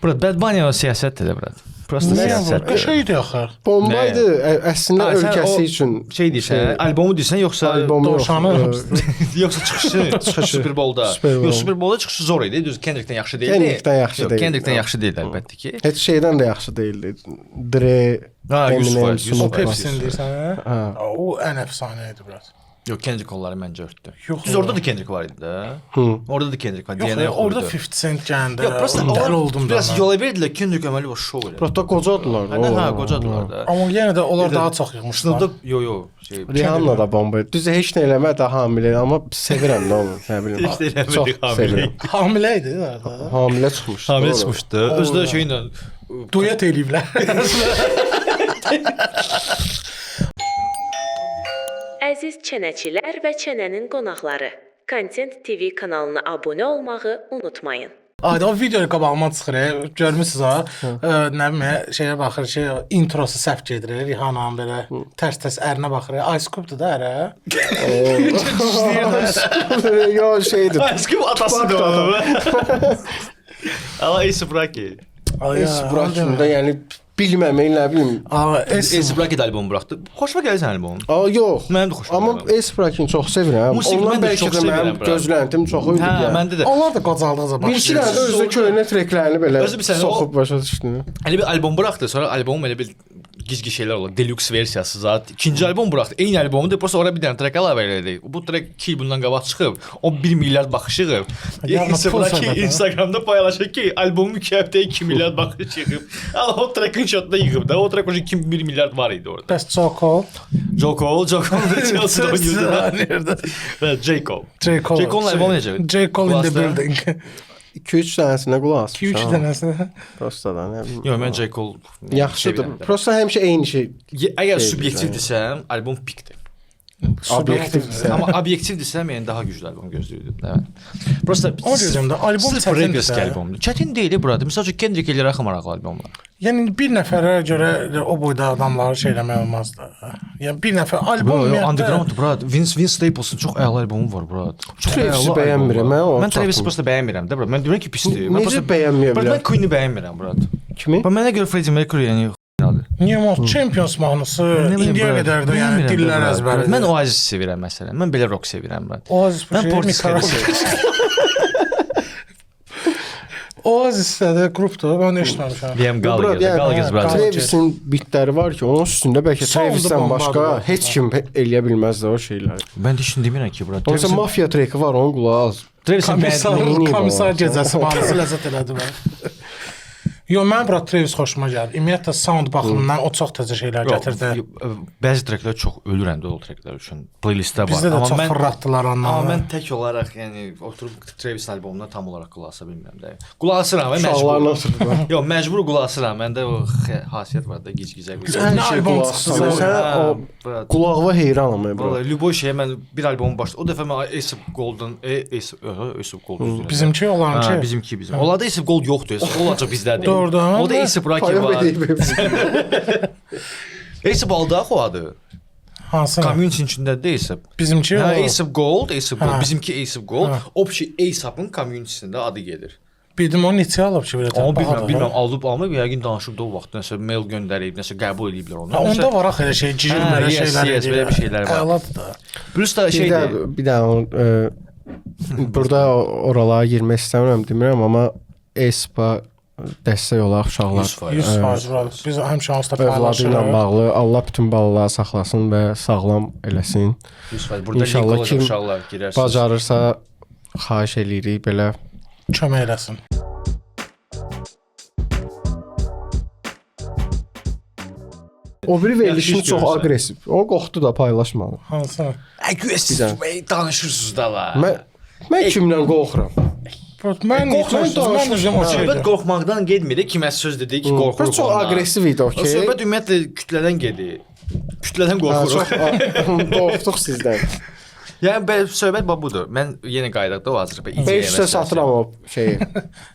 Speaker 1: Bad Bunny o siyasətdir də, brat. Prosta siyasətdir.
Speaker 2: Şeydir axı.
Speaker 3: Bombaydı əslində ölkəsi üçün.
Speaker 1: Şey deyirsən, albomu deyirsən, yoxsa
Speaker 2: Dovşanı?
Speaker 1: Yoxsa çıxışı Super Bowl-da. Yox, Super Bowl-da çıxışı zor idi. Düz Kendrick'dən yaxşı deyildi. Kendrick'dən yaxşı deyildi əlbəttə ki.
Speaker 3: Heç şeydən də yaxşı deyildi. Dre,
Speaker 1: Eminem,
Speaker 2: O Pepsi-ni deyirsən, hə? O ən əfsanə idi, brat.
Speaker 1: Yox, Kendrick onları məncə örtdü. Düz orada da Kendrick var idi də. Orada da Kendrick var.
Speaker 2: Yox, orada 50 Cent gəndə.
Speaker 1: Yox, prosta
Speaker 2: dəli oldum da.
Speaker 1: Biraz yola verdilər, Kendrick əməli var, şov elə.
Speaker 3: Prosta qocadılar.
Speaker 1: Hə, qocadılar da.
Speaker 2: Amma yenə də onlar daha çox yığmışlar.
Speaker 1: Sınıfda,
Speaker 3: Rihanna da bomba. Düz heç nə eləmə də hamilə, amma sevirəm də onu, nə bilim.
Speaker 1: Heç nə eləmədik hamilə.
Speaker 2: Hamilə idi orada.
Speaker 3: Hamilə çıxmışdı.
Speaker 1: Hamilə çıxmışdı. Özü də şeylə
Speaker 2: Duyet eləyiblər.
Speaker 4: Əziz çənəçilər və çənənin qonaqları, Content TV kanalına abunə olmağı unutmayın.
Speaker 2: Ayda o videoya qabağıma çıxır, görmüsünüz ha. Nə bilim, şeyə baxır ki, introsu səhv gedir, Rihanna'nın belə tərs-tərs ərinə baxır. Ice Cube-dur da ərə.
Speaker 3: Yo, şeydir.
Speaker 1: Ice Cube atasıdır o. Ama A$AP Rocky.
Speaker 3: Bırakında yəni bilməmək, nə bilim.
Speaker 1: A$AP Rocky də albom buraxdı. Xoşuma gəlir sənin albomun.
Speaker 3: Yox.
Speaker 1: Mənim də xoşuma gəlir.
Speaker 3: Amma A$AP Rocky-ni çox sevirəm. Ondan bəlkə də mənim gözləntim çox idi.
Speaker 1: Hə, məndə də.
Speaker 2: Onlar da qocaldıqca
Speaker 3: Bir iki dənə də özü köhnə treklərini belə soxub başa düşdün.
Speaker 1: Elə bir albom buraxdı, sonra albomum elə bir gizgi şeylər olur. Deluxe versiyası zat. İkinci albom buraxdı. Eyni albomu da prosta ora bir dənə trek əlavə elədi. Bu trek 2 il bundan qabaq çıxıb. O 1 milyard baxış yığıb. Instagramda paylaşır ki, albomun 2 həftəyə 2 milyard baxış yığıb. Amma o trekin shotda yığıb da. O trek o 1 milyard var idi orada.
Speaker 2: Bəs Joko?
Speaker 1: Joko Chelsea'da oynuyordu. Və J. Cole.
Speaker 2: J.
Speaker 1: Cole'un albomu necə?
Speaker 2: J. Cole in the building.
Speaker 3: 2-3 dənəsinə qulaq as.
Speaker 2: 2-3 dənəsinə.
Speaker 3: Prosta da nə bilim.
Speaker 1: Yox, mən J. Cole
Speaker 3: yaxşıdır. Prosta həmişə eyni şey.
Speaker 1: Əgər subyektivdirsə, albom pikdir.
Speaker 3: Obyektivdirsə.
Speaker 1: Amma obyektivdirsə, yəni daha güclü albom gözləyirdim. Evet. Prosta
Speaker 2: O gözümdə albom
Speaker 1: sırf rap
Speaker 2: çətindir.
Speaker 1: albomdur. Çətin deyil burada. Məsəl üçün Kendrick ilə axı maraqlı albomlar.
Speaker 2: Yəni bir nəfərə görə o boyda adamları şey eləmək olmazdı. Yəni bir nəfər albom
Speaker 1: Underground brat. Vince Staples'ın çox əla albomu var brat. Çox
Speaker 3: Travis'i bəyənmirəm mən.
Speaker 1: Mən Travis'i prosta bəyənmirəm də brat. Mən deyirəm ki pisdir. Mən
Speaker 3: Necə bəyənməyə
Speaker 1: Brat,
Speaker 3: bilər?
Speaker 1: mən Queen-i bəyənmirəm brat.
Speaker 3: Kimi?
Speaker 1: Bax mənə görə Freddie Mercury yəni xinadır.
Speaker 2: Niyə o Champions mahnısı indiyə qədər də yəni dillər əzbəridir.
Speaker 1: Mən Oasis sevirəm məsələn. Mən belə rock sevirəm brat.
Speaker 2: Oasis
Speaker 1: Mən Portishead
Speaker 2: Oasis də qrupdur, mən eşitməmişəm.
Speaker 1: Liam Gallagher, Gallagher brat.
Speaker 3: Travis'in bitləri var ki, onun üstündə bəlkə
Speaker 2: Sound'u
Speaker 3: Travis'dən
Speaker 2: bombadır.
Speaker 3: başqa heç kim eləyə bilməz də o şeyləri.
Speaker 1: Mən də şimdi demirəm ki brat.
Speaker 3: Onsa mafya treki var, onun qulağı az.
Speaker 1: Travis'in
Speaker 2: Komissar gecəsi mahnısı ləzzət elədi mən. Yo, mən bura Travis xoşuma gəlir. Ümumiyyətlə sound baxımından o çox təzə şeylər gətirdi.
Speaker 1: Bəzi treklər çox ölürəm də o treklər üçün. Playlistdə var.
Speaker 2: Bizdə də çox fırlatdılar ondan.
Speaker 1: Amma mən tək olaraq, yəni oturub Travis albomuna tam olaraq qulaq asa bilmirəm də. Qulaq asıram,
Speaker 3: Uşaqlarla
Speaker 1: məcbur.
Speaker 3: oturub.
Speaker 1: Yox, məcbur qulaq asıram. Məndə o xasiyyət var da, gic-gicə qulaq.
Speaker 2: Ən albom çıxsa
Speaker 3: Sən o qulağına heyranam mən bura.
Speaker 1: Vallahi Lüboy şeyə mən bir albom başladı. O dəfə mən Ace of Gold-un Ace of Gold.
Speaker 2: bizimki olanki.
Speaker 1: Bizimki. Onlarda Ace of Gold yoxdur. Ace of Gold acaba bizdədir.
Speaker 2: Doğrudan.
Speaker 1: O da Ace of Rocky var. Ace of Gold o adı.
Speaker 2: Hansı?
Speaker 1: Community içində deyilsə.
Speaker 2: Bizimki o.
Speaker 1: Ace of Gold, Ace of Gold.
Speaker 2: Ha.
Speaker 1: Bizimki Ace of Gold.
Speaker 2: Ha.
Speaker 1: O şey Ace of-ın community-sində adı gedir.
Speaker 2: Bildim o neçə alıb ki, belə
Speaker 1: Amma
Speaker 2: bahadır.
Speaker 1: bilmirəm, alıb, yəqin danışıb da o vaxt nəsə mail göndərib, nəsə qəbul ediblər onu.
Speaker 2: Onda var axı elə şey,
Speaker 1: Hə,
Speaker 2: girir belə
Speaker 1: yes,
Speaker 2: şeylər.
Speaker 1: yes, belə bir şeylər var.
Speaker 2: Əladır da.
Speaker 1: Plus da şeydir.
Speaker 3: Bir də burada oralara girmək istəmirəm demirəm, amma ESPA dəstək olaq uşaqlar.
Speaker 2: 100% var. Biz həmişə hansıda
Speaker 3: Övladı ilə
Speaker 2: paylaşırıq.
Speaker 3: bağlı Allah bütün balaları saxlasın və sağlam eləsin.
Speaker 1: 100%. Burada
Speaker 3: İnşallah
Speaker 1: link
Speaker 3: kim
Speaker 1: olacaq uşaqlar girərsiniz.
Speaker 3: Bacarırsa xahiş eləyirik belə.
Speaker 2: Kömək eləsin.
Speaker 3: O biri verilişin
Speaker 1: Yaxşı iş
Speaker 3: çox
Speaker 1: görürsən.
Speaker 3: aqressiv. O qorxdu da paylaşmadı.
Speaker 2: Hansı?
Speaker 1: Aggressiv danışırsınız da la.
Speaker 3: Mən kimdən qorxuram?
Speaker 2: Mən qorxmuram, mən özüm o
Speaker 1: Söhbət
Speaker 2: şeydir.
Speaker 1: qorxmaqdan getmir. Kiməsə söz dedi ki, qorxuruq.
Speaker 3: Bu çox aqressiv idi,
Speaker 1: O
Speaker 3: okey.
Speaker 1: söhbət ümumiyyətlə kütlədən gedir. Kütlədən qorxuruq.
Speaker 3: Qorxduq sizdən.
Speaker 1: Yəni söhbət budur. Mən yenə qaydaqda o Azərbaycan
Speaker 3: 500-ə satıram o şeyi.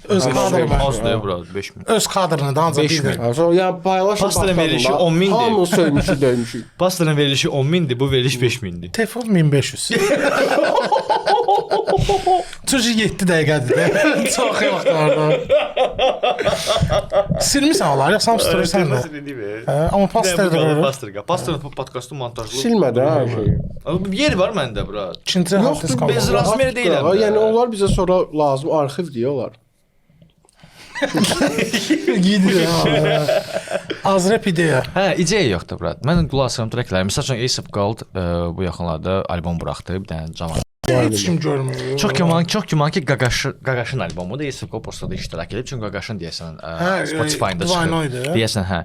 Speaker 2: Öz kadrını.
Speaker 1: Azdır bura 5000.
Speaker 2: Öz kadrını da ancaq
Speaker 1: 5000.
Speaker 2: bir.
Speaker 3: Yəni paylaşın.
Speaker 1: Pastelin verilişi 10.000-dir.
Speaker 3: Hamı söymüşük, döymüşük.
Speaker 1: Pastelin verilişi 10.000-dir, bu veriliş 5.000-dir.
Speaker 2: Telefon 1500. Çocuq 7 dəqiqədir. Çox yoxdur orada. Silmisən onları, yoxsa hamıstırırsan da. Amma pastel durur.
Speaker 1: Pastelin podkastı montajlı.
Speaker 3: Silmədi ha şeyi.
Speaker 1: Yer var məndə bura.
Speaker 2: İkinci
Speaker 3: Yoxdur,
Speaker 2: hafta
Speaker 1: bez
Speaker 2: qaldı.
Speaker 1: razmer deyiləm. də.
Speaker 3: Yəni onlar bizə sonra lazım arxiv deyirlər.
Speaker 2: Gidir. Azrep ideya.
Speaker 1: Hə, ideya yoxdur bura. Mən qulaq asıram trekləri. Məsəl üçün Ace of Gold bu yaxınlarda albom buraxdı, bir dənə cavan.
Speaker 2: Heç kim görmür.
Speaker 1: Çox güman ki Qaqaşın albomudur. Ace of Gold postda da iştirak edib. Çünki Qaqaşın deyəsən Spotify-da çıxır. Deyəsən hə.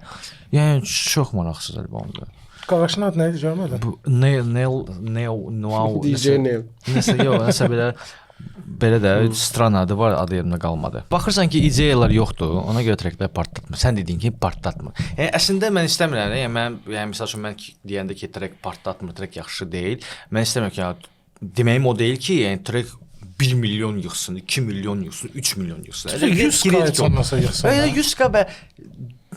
Speaker 1: Yəni çox maraqsız albomdur.
Speaker 2: Qaqaşın adı nə idi görmədin?
Speaker 1: Bu Neil
Speaker 3: DJ Neil.
Speaker 1: Nəsə yox, nəsə belə də stran adı var, adı yadımda qalmadı. Baxırsan ki, ideyalar yoxdur, ona görə treklər partlatmır. Sən dediyin kimi partlatmır. Yəni əslində mən istəmirəm, yəni məsəl üçün mən deyəndə ki, trek partlatmır, trek yaxşı deyil. Mən istəmirəm ki, deməyim o deyil ki, yəni trek 1 milyon yığsın, 2 milyon yığsın, 3 milyon yığsın.
Speaker 2: 100 olmasa yığsın.
Speaker 1: 100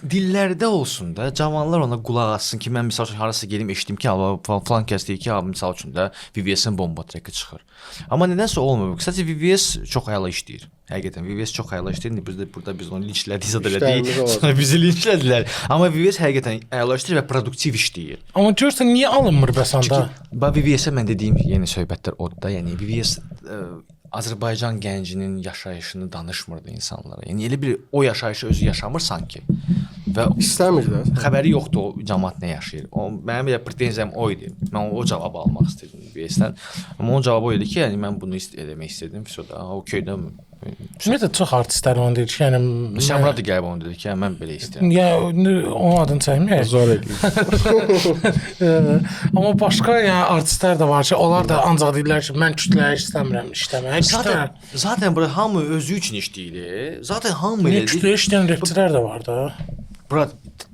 Speaker 1: dillərdə olsun da, cavanlar ona qulaq assın ki, mən misal üçün harasa gedim eşitdim ki, falan kəs deyir ki, misal üçün də VVS-in bomba treki çıxır. Amma nədənsə olmur. Qısaca VVS çox əla işləyir. Həqiqətən VVS çox əla işləyir. Biz onu linçlədiksə də dedik, sonra bizi linçlədilər. Amma VVS həqiqətən əla işləyir və produktiv işləyir.
Speaker 2: Amma görsən niyə alınmır bəs anda?
Speaker 1: VVS-ə mən dediyim yeni söhbətlər odur da, yəni VVS Azərbaycan gəncinin yaşayışını danışmırdı insanlara. Yəni elə bir o yaşayışı özü yaşamır sanki. Və
Speaker 3: İstəmir də.
Speaker 1: Xəbəri yoxdur o cəmaət nə yaşayır. Mənim elə pretenziyam o idi. Mən o cavabı almaq istədim VVS-dən. Amma o cavabı o idi ki, yəni mən bunu eləmək istədim. Sonra okeydə.
Speaker 2: Ümumiyyətlə çox artistlər onu deyir ki, yəni
Speaker 1: Şamrad da gəlib onu dedi ki, mən belə istəyirəm.
Speaker 2: Yəni onun adını çəkməyək.
Speaker 3: Zor edir.
Speaker 2: Amma başqa yəni artistlər də var ki, onlar da ancaq deyirlər ki, mən kütləyə istəmirəm işləmək.
Speaker 1: Zaten burada hamı özü üçün işləyir. Zaten hamı
Speaker 2: elə kütləyə işləyən rapçilər də var da.
Speaker 1: Bura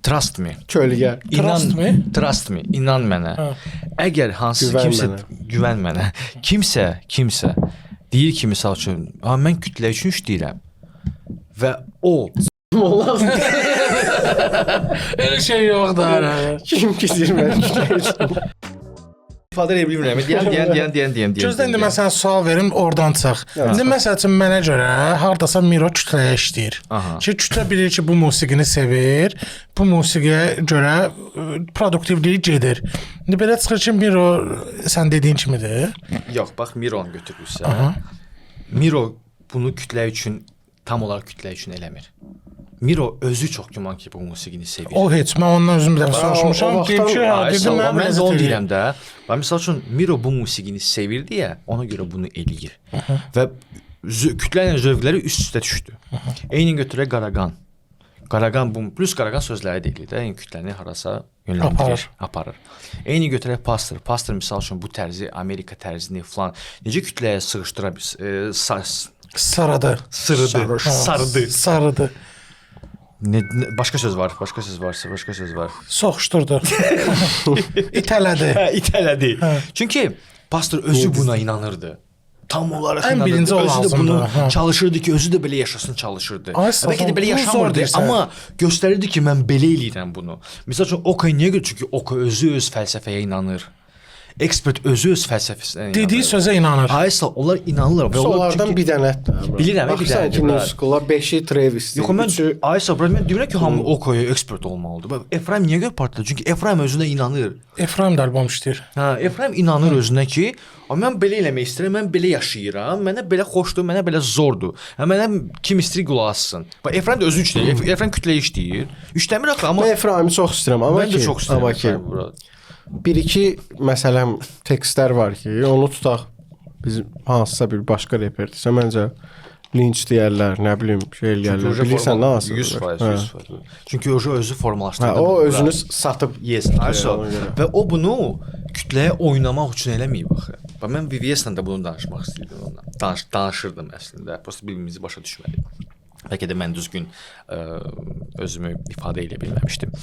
Speaker 1: Trust me.
Speaker 3: Kölgə.
Speaker 2: Trust me?
Speaker 1: Trust me. İnan mənə.
Speaker 2: Hə.
Speaker 1: Əgər hansı
Speaker 3: Güvən
Speaker 1: kimsə
Speaker 3: mənə.
Speaker 1: güvən mənə. Kimsə deyir ki, misal üçün, mən kütlə üçün işləyirəm və o
Speaker 2: Elə şey yoxdur.
Speaker 3: Kim gizir mən kütlə
Speaker 1: ifadə edə bilmirəm. Deyən.
Speaker 2: Gözlə indi mən sənə sual verim, oradan çıx. İndi məsəl üçün mənə görə hardasa Miro kütləyə işləyir.
Speaker 1: Aha.
Speaker 2: Ki kütlə bilir ki, bu musiqini sevir, bu musiqiyə görə produktivliyi gedir. İndi belə çıxır ki, Miro sən dediyin kimidir.
Speaker 1: Yox, bax Miron götürürsə. Miro bunu kütlə üçün tam olaraq kütlə üçün eləmir. Miro özü çox güman ki, bu musiqini sevir.
Speaker 2: O heç mən ondan özüm bir dəfə soruşmuşam.
Speaker 3: o
Speaker 2: Deyim ki,
Speaker 3: vaxtdan-
Speaker 2: dedim
Speaker 1: Mən də onu
Speaker 2: deyirəm.
Speaker 1: deyirəm də. Və məsəl üçün Miro bu musiqini sevir deyə ona görə bunu eləyir. Və kütlə ilə zövqləri üst-üstə düşdü. Eyni götürək Qaraqan. Qaraqan bu plus Qaraqan sözləri deyilir də, yəni kütləni harasa yönləndirir, aparır. Eyni götürək Pastor. Pastor məsəl üçün bu tərzi Amerika tərzini falan necə kütləyə sığışdıra
Speaker 2: Sarıdı. Sarıdı.
Speaker 1: Başqa söz var.
Speaker 2: Soxuşturdu. İtələdi.
Speaker 1: İtələdi. Çünki pastor özü buna inanırdı. Tam olaraq
Speaker 2: Ən
Speaker 1: inanırdı.
Speaker 2: birinci o
Speaker 1: Özü də
Speaker 2: lazımdır,
Speaker 1: bunu
Speaker 2: hə.
Speaker 1: çalışırdı ki, özü də belə yaşasın çalışırdı.
Speaker 2: Ay,
Speaker 1: Bəlkə də belə
Speaker 2: bu zor
Speaker 1: yaşamırdı,
Speaker 2: deyirsən.
Speaker 1: amma göstərirdi ki, mən belə eləyirəm bunu. Məsəl üçün Oka niyə görə? Çünki Oka özü öz fəlsəfəyə inanır. Ekspert özü öz fəlsəfəsinə inanır.
Speaker 2: Dediyi sözə inanır.
Speaker 1: Aysa onlar inanırlar və onlar
Speaker 3: Onlardan bir dənə.
Speaker 1: Bilirəm, bir
Speaker 3: Baxırsan
Speaker 1: dənə.
Speaker 3: ki, Nusqula 5-i Travis.
Speaker 1: Yox, mən Aysa bura mən deyirəm ki, hamı Okaya ekspert olmalıdır. Bax, Efraim niyə görə partladı? Çünki Efraim özünə inanır.
Speaker 2: Efraim də albom işləyir.
Speaker 1: Hə, Efraim inanır özünə ki, mən belə eləmək istəyirəm, mən belə yaşayıram, mənə belə xoşdur, mənə belə zordur. Mənə kim istəyir qulaq assın. Bax, Efraim də özü üçün, Efraim kütləyə işləyir. İşləmir axı, amma
Speaker 3: Mən Efraimi çox istəyirəm, amma
Speaker 1: mən də çox istəyirəm.
Speaker 3: Amma ki,
Speaker 1: Efraim bura.
Speaker 3: bir-iki məsələm tekstlər var ki, onu tutaq biz hansısa bir başqa reperdirsə məncə linç deyərlər, nə bilim, şey eləyərlər. Bilirsən nə asıl?
Speaker 1: 100%. Çünki o özü formalaşdırdı.
Speaker 3: Hə, o özünü satıb
Speaker 1: yes, also və o bunu kütləyə oynamaq üçün eləməyib axı. Bax mən VVS-lə də bunu danışmaq istəyirdim onunla. Danışırdım əslində. Prosta bir-birimizi başa düşmədik. Bəlkə də mən düzgün özümü ifadə edə bilməmişdim.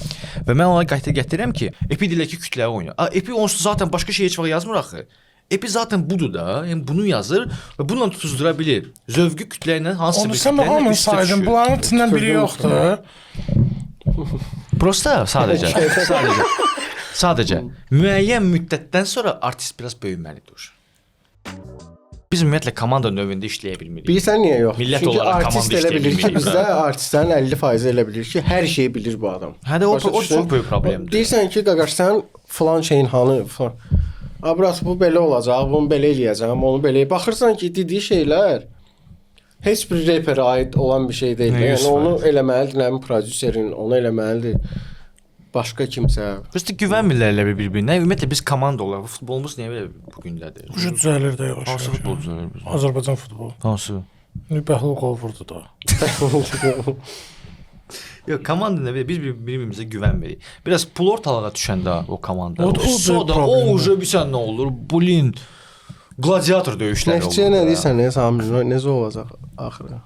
Speaker 1: Və mən ona gətirirəm ki, Epi diləkki kütləyə oynayır. Epi onsuz zaten başqa şey heç vaxt yazmır axı. Epi zaten budur da, yəni bunu yazır və bununla tutuzdura bilir. Zövqü kütlə ilə hansısa
Speaker 2: Onu
Speaker 1: bir
Speaker 2: sən
Speaker 1: kütlə ilə
Speaker 2: hamını
Speaker 1: üstə
Speaker 2: saydın.
Speaker 1: düşür.
Speaker 2: Bunların içindən biri yoxdur.
Speaker 1: Prosta sadəcə müəyyən müddətdən sonra artist biraz böyüməlidir. Biz ümumiyyətlə komanda növündə işləyə bilmirik.
Speaker 3: Bilirsən niyə yox?
Speaker 1: Millət
Speaker 3: Çünki
Speaker 1: olaraq
Speaker 3: artist
Speaker 1: komanda
Speaker 3: elə
Speaker 1: işləyə
Speaker 3: bilir ki,
Speaker 1: bilmirik,
Speaker 3: bizdə artistlərin 50% elə bilir ki, hər şeyi bilir bu adam.
Speaker 1: Hə də o
Speaker 3: Başa düşdün?
Speaker 1: çox böyük problemdir.
Speaker 3: Deyirsən ki, qaqaş sən falan şeyin hanı falan. Abras bu belə olacaq, bunu belə eləyəcəm, onu belə. Baxırsan ki, dediyi şeylər heç bir reperə aid olan bir şey deyil.
Speaker 1: Nə
Speaker 3: Yəni
Speaker 1: yüz
Speaker 3: onu
Speaker 1: faiz.
Speaker 3: eləməlidir, nə prodüserin, onu eləməlidir. Başqa kimsə.
Speaker 1: Prosta güvənmirlər elə bir-birinə. Ümumiyyətlə biz komanda olaraq futbolumuz niyə belə bu gündədir?
Speaker 2: Ucu düzəlir də yavaş.
Speaker 1: Hansı futbolcular?
Speaker 2: Azərbaycan futbolu.
Speaker 1: Hansı?
Speaker 2: Bəhlul qol vurdu da.
Speaker 1: Yox, komanda nə belə biz bir-birimizə güvənmirik. Biraz pul ortalığa düşəndə o komanda.
Speaker 2: O
Speaker 1: Soda,
Speaker 2: problem.
Speaker 1: o uje bir sən nə olur? Bulin gladiator döyüşləri olur.
Speaker 3: Neftçiyə nə deyirsən, nə Samir, necə olacaq axırı?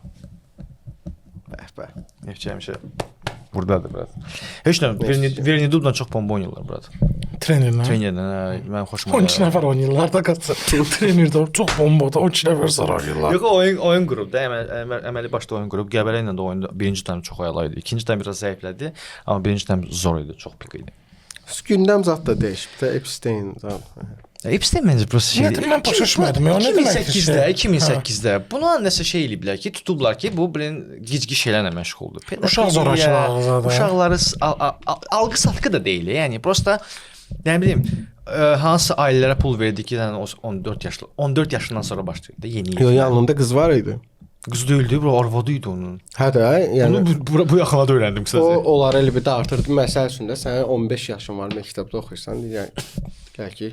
Speaker 3: Bəh.
Speaker 1: Neftçi həmişə burdadır biraz. Heç nə, Vernidubla çox bomba oynayırlar burada.
Speaker 2: Trenerlə.
Speaker 1: Trenerlə mən xoşuma
Speaker 2: 12 nəfər oynayırlar da qaçsa. Trenerdə çox bombadır. 12 nəfər sarayırlar.
Speaker 1: Yox, oyun qrupda, əməli başda oyun qrup. Qəbələ ilə də oyunda birinci tam çox ayalı idi. İkinci tam biraz zəiflədi, amma birinci tam zor idi, çox pik idi.
Speaker 3: Gündəm zət də dəyişib də Epstein zət.
Speaker 1: Epstein məncə prosta şey.
Speaker 2: Mən başa düşmədim. O nə deməkdir?
Speaker 1: 2008-də buna nəsə şey eliblər ki, tutublar ki, bu bilin gicgi şeylərlə məşğuldur.
Speaker 2: Uşaq zorakılığı zaten.
Speaker 1: Uşaqları alqı-satqı da deyil. Yəni prosta nə bilim hansı ailələrə pul verdi ki, yəni 14 yaşından sonra başlayır da yeni.
Speaker 3: Yox, yanında qız var idi.
Speaker 1: Qız deyildi, bura arvadı idi onun.
Speaker 3: Hə də, yəni
Speaker 1: Bunu bu yaxınlarda öyrəndim
Speaker 3: o
Speaker 1: qısaca.
Speaker 3: onları elə bir də artırdı. Məsəl üçün də sənin 15 yaşın var, məktəbdə oxuyursan, deyirsən ki,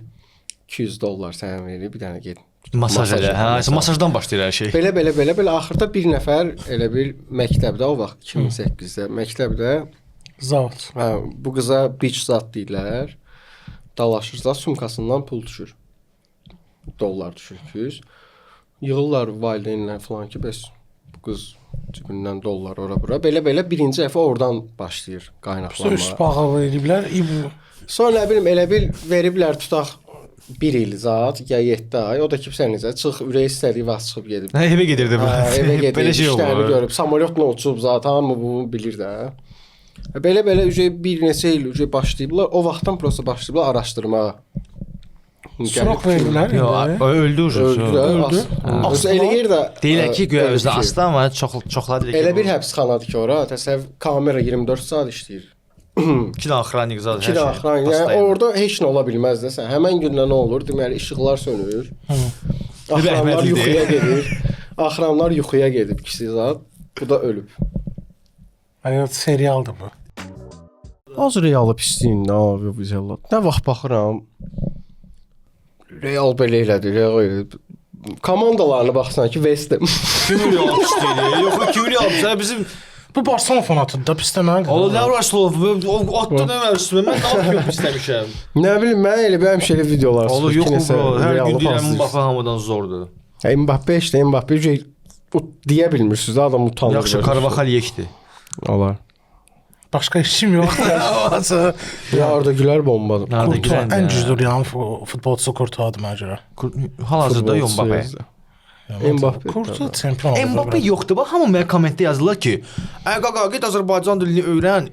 Speaker 3: $200 sənə verir, bir dənə get.
Speaker 1: Masaj elə. Hə, masajdan başlayır hər şey.
Speaker 3: Belə axırda bir nəfər elə bir məktəbdə o vaxt 2008-də məktəbdə
Speaker 2: Zat.
Speaker 3: hə, bu qıza bitch zat deyirlər. Dalaşırsa sumkasından pul düşür. Dollar düşür 200. Yığırlar valideynlər falan ki, bəs bu qız cibindən dollar ora-bura. Belə birinci dəfə oradan başlayır
Speaker 2: Üst
Speaker 3: qaynaqlanma.
Speaker 2: bağı eliblər.
Speaker 3: Sonra nə bilim elə bil veriblər tutaq 1 il zat ya 7 ay. O da ki sən necə çıx ürək istədiyi vaxt çıxıb gedib.
Speaker 1: Hə, evə gedirdi bu.
Speaker 3: Evə gedib,
Speaker 1: Belə şey
Speaker 3: işlərini
Speaker 1: olur.
Speaker 3: görüb, samolyotla uçub zat, hamı bunu bilir də. Belə bir neçə il başlayıblar. O vaxtdan prosta başlayıblar araşdırmağa.
Speaker 2: Surak verdilər.
Speaker 1: Yox, öldü ucu.
Speaker 3: Öldü. Elə yer də
Speaker 1: Deyirlər ki, güya özü asdı, amma çoxlar deyir ki,
Speaker 3: elə bir həbsxanadır ki, ora təsəvvür kamera 24 saat işləyir.
Speaker 1: 2 dənə axranik zad hər
Speaker 3: 2
Speaker 1: şey.
Speaker 3: axran. Yəni orada heç nə ola bilməz də sən. Həmin gündə nə olur? Deməli işıqlar sönür. Axranlar
Speaker 1: Rəhmətlidir.
Speaker 3: yuxuya gedir. Axranlar yuxuya gedib kişi zat. Bu da ölüb.
Speaker 2: Həyat serialdır bu.
Speaker 3: Az Realı pisliyin nə abi bu zəllat. Nə vaxt baxıram. Real belə elədi, Real elədi. Komandalarına baxsan ki, West Ham.
Speaker 1: Kimi yapışdı? Yox, kimi yapışdı? Bizim
Speaker 2: Bu Barcelona fanatıdır da pis deməlidir.
Speaker 1: Allah nə Rasulov, o atdı nə versin? Mən nə yapıb istəmişəm.
Speaker 3: Nə bilim mən elə bir həmişə elə videolar
Speaker 1: Olur,
Speaker 3: çıxır
Speaker 1: yox
Speaker 3: ki, nəsə
Speaker 1: bro. Hər
Speaker 3: Realı
Speaker 1: gün deyirəm
Speaker 3: paslayır.
Speaker 1: Mbappe hamıdan zordur.
Speaker 3: Mbappe işte Mbappe deyə bilmirsiniz, adam utanır.
Speaker 1: Yaxşı Carvajal yekdi.
Speaker 3: Olar.
Speaker 2: Başqa işim yoxdur.
Speaker 3: Ya orada gülər bombadır.
Speaker 1: Nerede
Speaker 2: Kurtuğa
Speaker 1: güzel
Speaker 2: ən güclü yani futbolçusu Kurtuğadır mənə görə.
Speaker 1: Hal-hazırda yox Mbappe.
Speaker 3: Mbappe.
Speaker 2: Kurtuğa çempion oldu.
Speaker 1: Mbappe yoxdur. Bax hamı mənə kommentdə yazırlar ki, "Ay qaqa, get Azərbaycan dilini öyrən.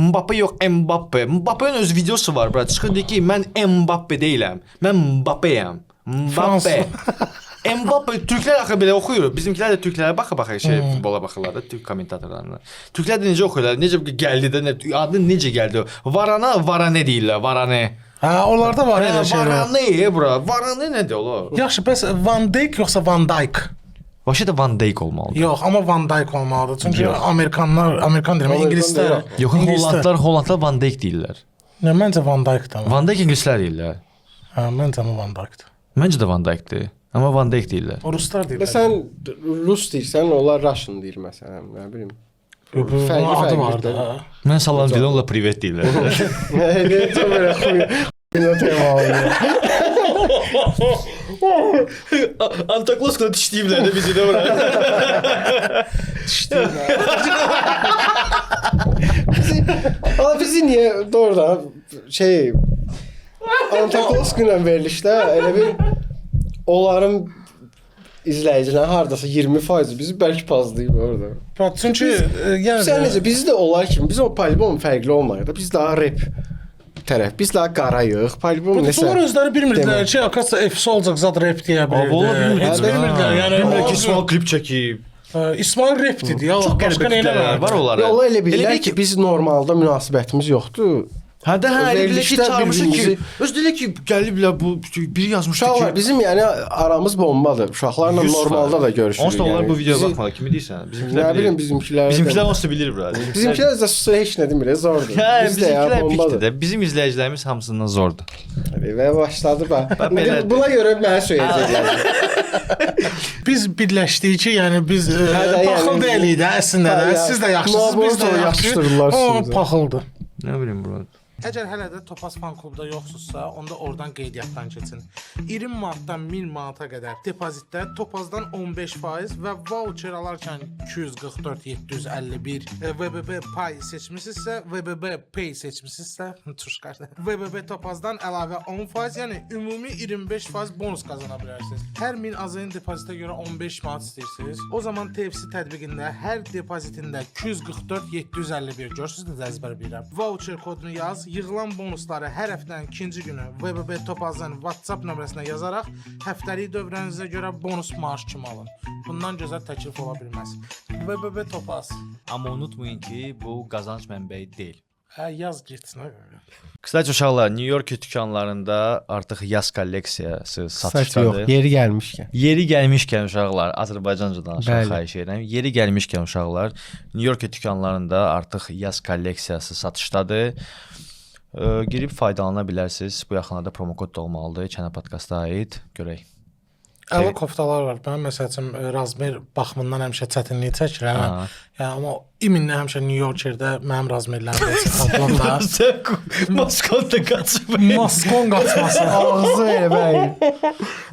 Speaker 1: Mbappe yox, Mbappe. Mbappe'nin öz videosu var, bura. Çıxır deyir ki, mən Mbappe deyiləm. Mən Mbappe'yəm. Mbappe. Mbappe türklər axı belə oxuyur. Bizimkilər də türklərə baxa futbola baxırlar da, türk kommentatorlarına. Türklər də necə oxuyurlar? Necə gəldi də, adı necə gəldi? Varane deyirlər, Varane.
Speaker 2: Ha, onlarda var elə şeylər.
Speaker 1: Varane bura. Varane nədir ola?
Speaker 2: Yaxşı, bəs Van Dijk yoxsa Van Dijk?
Speaker 1: Başa da Van Dijk olmalıdır.
Speaker 2: Yox, amma Van Dijk olmalıdır. Çünki Amerikan deyirəm, ingilislər.
Speaker 1: Yox, Hollandlar Van Dijk deyirlər.
Speaker 2: Nə məncə Van Dijkdır.
Speaker 1: Van Dijk ingilislər deyirlər.
Speaker 2: Hə, məncə Van Dijkdır.
Speaker 1: Məncə də Van Dijkdir. Amma Van Dijk deyirlər.
Speaker 2: O ruslar
Speaker 3: Və
Speaker 2: deyirlər.
Speaker 3: sən Rus deyirsən, onlar Russian deyir məsələn, nə bilim.
Speaker 2: Bunun adı var da.
Speaker 1: Mən salam deyirəm, onlar privet deyirlər.
Speaker 3: Ne to belə xuy. Ne tema oluyor.
Speaker 1: Antakloskla dişləyiblər də bizi də bura.
Speaker 3: Ama bizi niye doğrudan Antakloskla verilişdə elə bir onların izləyicilərin hardasa 20% bizi bəlkə pazlayıb orada.
Speaker 2: Çünki yəni
Speaker 3: Sən necə biz də olar kimi biz o palibon fərqli olmayıq da biz daha rap tərəf. Biz daha qarayıq. Palibon nəsə.
Speaker 2: Bunlar özləri bilmirdilər ki, akasa FC olacaq zad rap deyə bilirdi. Heç bilmirdilər. Yəni
Speaker 1: Bilmirlər ki, İsmail klip çəkib.
Speaker 2: İsmail rap dedi ya.
Speaker 1: Çox
Speaker 2: Başqa
Speaker 1: qəribə
Speaker 2: nə
Speaker 1: kütlələr var onlara.
Speaker 3: Ya Allah elə bilirlər ki, biz normalda münasibətimiz yoxdur.
Speaker 1: Hə də elə bilə ki,
Speaker 3: Verilişdə
Speaker 1: çağırmışıq ki,
Speaker 3: birbirimizi-
Speaker 1: öz deyirlər ki, gəliblər bu biri yazmışdı
Speaker 3: Uşaqlar
Speaker 1: ki,
Speaker 3: bizim yəni aramız bombadır. Uşaqlarla
Speaker 1: 100%.
Speaker 3: normalda da görüşürük.
Speaker 1: onsuz da onlar bu videoya
Speaker 3: Bizi-
Speaker 1: baxmalı. Kimi deyirsən?
Speaker 3: Nə
Speaker 1: Bizimkilər
Speaker 3: bilim
Speaker 1: bilir.
Speaker 3: bizimkilər.
Speaker 1: Bizimkilər onsuz da bilir bura.
Speaker 3: Bizimkilər də susa heç nə demir, zordur.
Speaker 1: Hə,
Speaker 3: Biz də ya
Speaker 1: bizimkilər
Speaker 3: bombadır.
Speaker 1: pikdir də. Bizim izləyicilərimiz hamısından zordur.
Speaker 3: Və başladı bax.
Speaker 1: belədir.
Speaker 3: Buna görə mənə söyləyəcəklər.
Speaker 2: biz birləşdik ki, yəni biz
Speaker 3: də,
Speaker 2: paxıl
Speaker 3: yəni-
Speaker 2: deyilik də əslində
Speaker 3: Hə,
Speaker 2: də.
Speaker 3: ya,
Speaker 2: Siz də yaxşısınız, biz də
Speaker 3: Naboto yapışdırırlar
Speaker 2: yaxşıyıq. O
Speaker 3: sizə.
Speaker 2: paxıldır.
Speaker 1: Nə bilim bura.
Speaker 2: Əgər hələ də Topaz fan klubda yoxsunuzsa, onda oradan qeydiyyatdan keçin. 20 manatdan 1000 manata qədər depozitdə Topazdan 15% və voucher alarkən 244 751 VBB Pay seçmisinizsə, VBB Pay seçmisinizsə, tuşqarda. VBB Topazdan əlavə 10%, yəni ümumi 25% bonus qazana bilərsiniz. Hər 1000 azayın depozitə görə 15 manat istəyirsiniz. O zaman TFC tətbiqində hər depozitində 244 751 görürsüz necə əzbər bilirəm. Voucher kodunu yaz. Yığılan bonusları hər həftənin ikinci günü VBB Topazın WhatsApp nömrəsinə yazaraq həftəlik dövrənizə görə bonus maaş kimi alın. Bundan gözəl təklif ola bilməz. VBB Topaz.
Speaker 1: Amma unutmayın ki, bu qazanc mənbəyi deyil.
Speaker 2: Hə, yaz getsin.
Speaker 1: Kısaca uşaqlar, New York dükanlarında artıq yaz kolleksiyası satışdadır.
Speaker 3: Yox, yeri gəlmişkən.
Speaker 1: Yeri gəlmişkən uşaqlar, Azərbaycanca danışaq
Speaker 3: Bəli.
Speaker 1: xahiş edirəm. Yeri gəlmişkən uşaqlar, New York dükanlarında artıq yaz kolleksiyası satışdadır. Girib faydalana bilərsiniz. Bu yaxınlarda promokod da olmalıdır. Çənə podkasta aid. Görək.
Speaker 2: Əla koftalar var. Mən məsəl üçün Razmer baxımından həmişə çətinlik çəkirəm. Yəni amma İminlə həmişə New Yorkerdə mənim razmerlərim çıxartılan da.
Speaker 1: Sən maskonda qaçıb.
Speaker 2: Maskon qaçması.
Speaker 3: Ağzı elə bəy.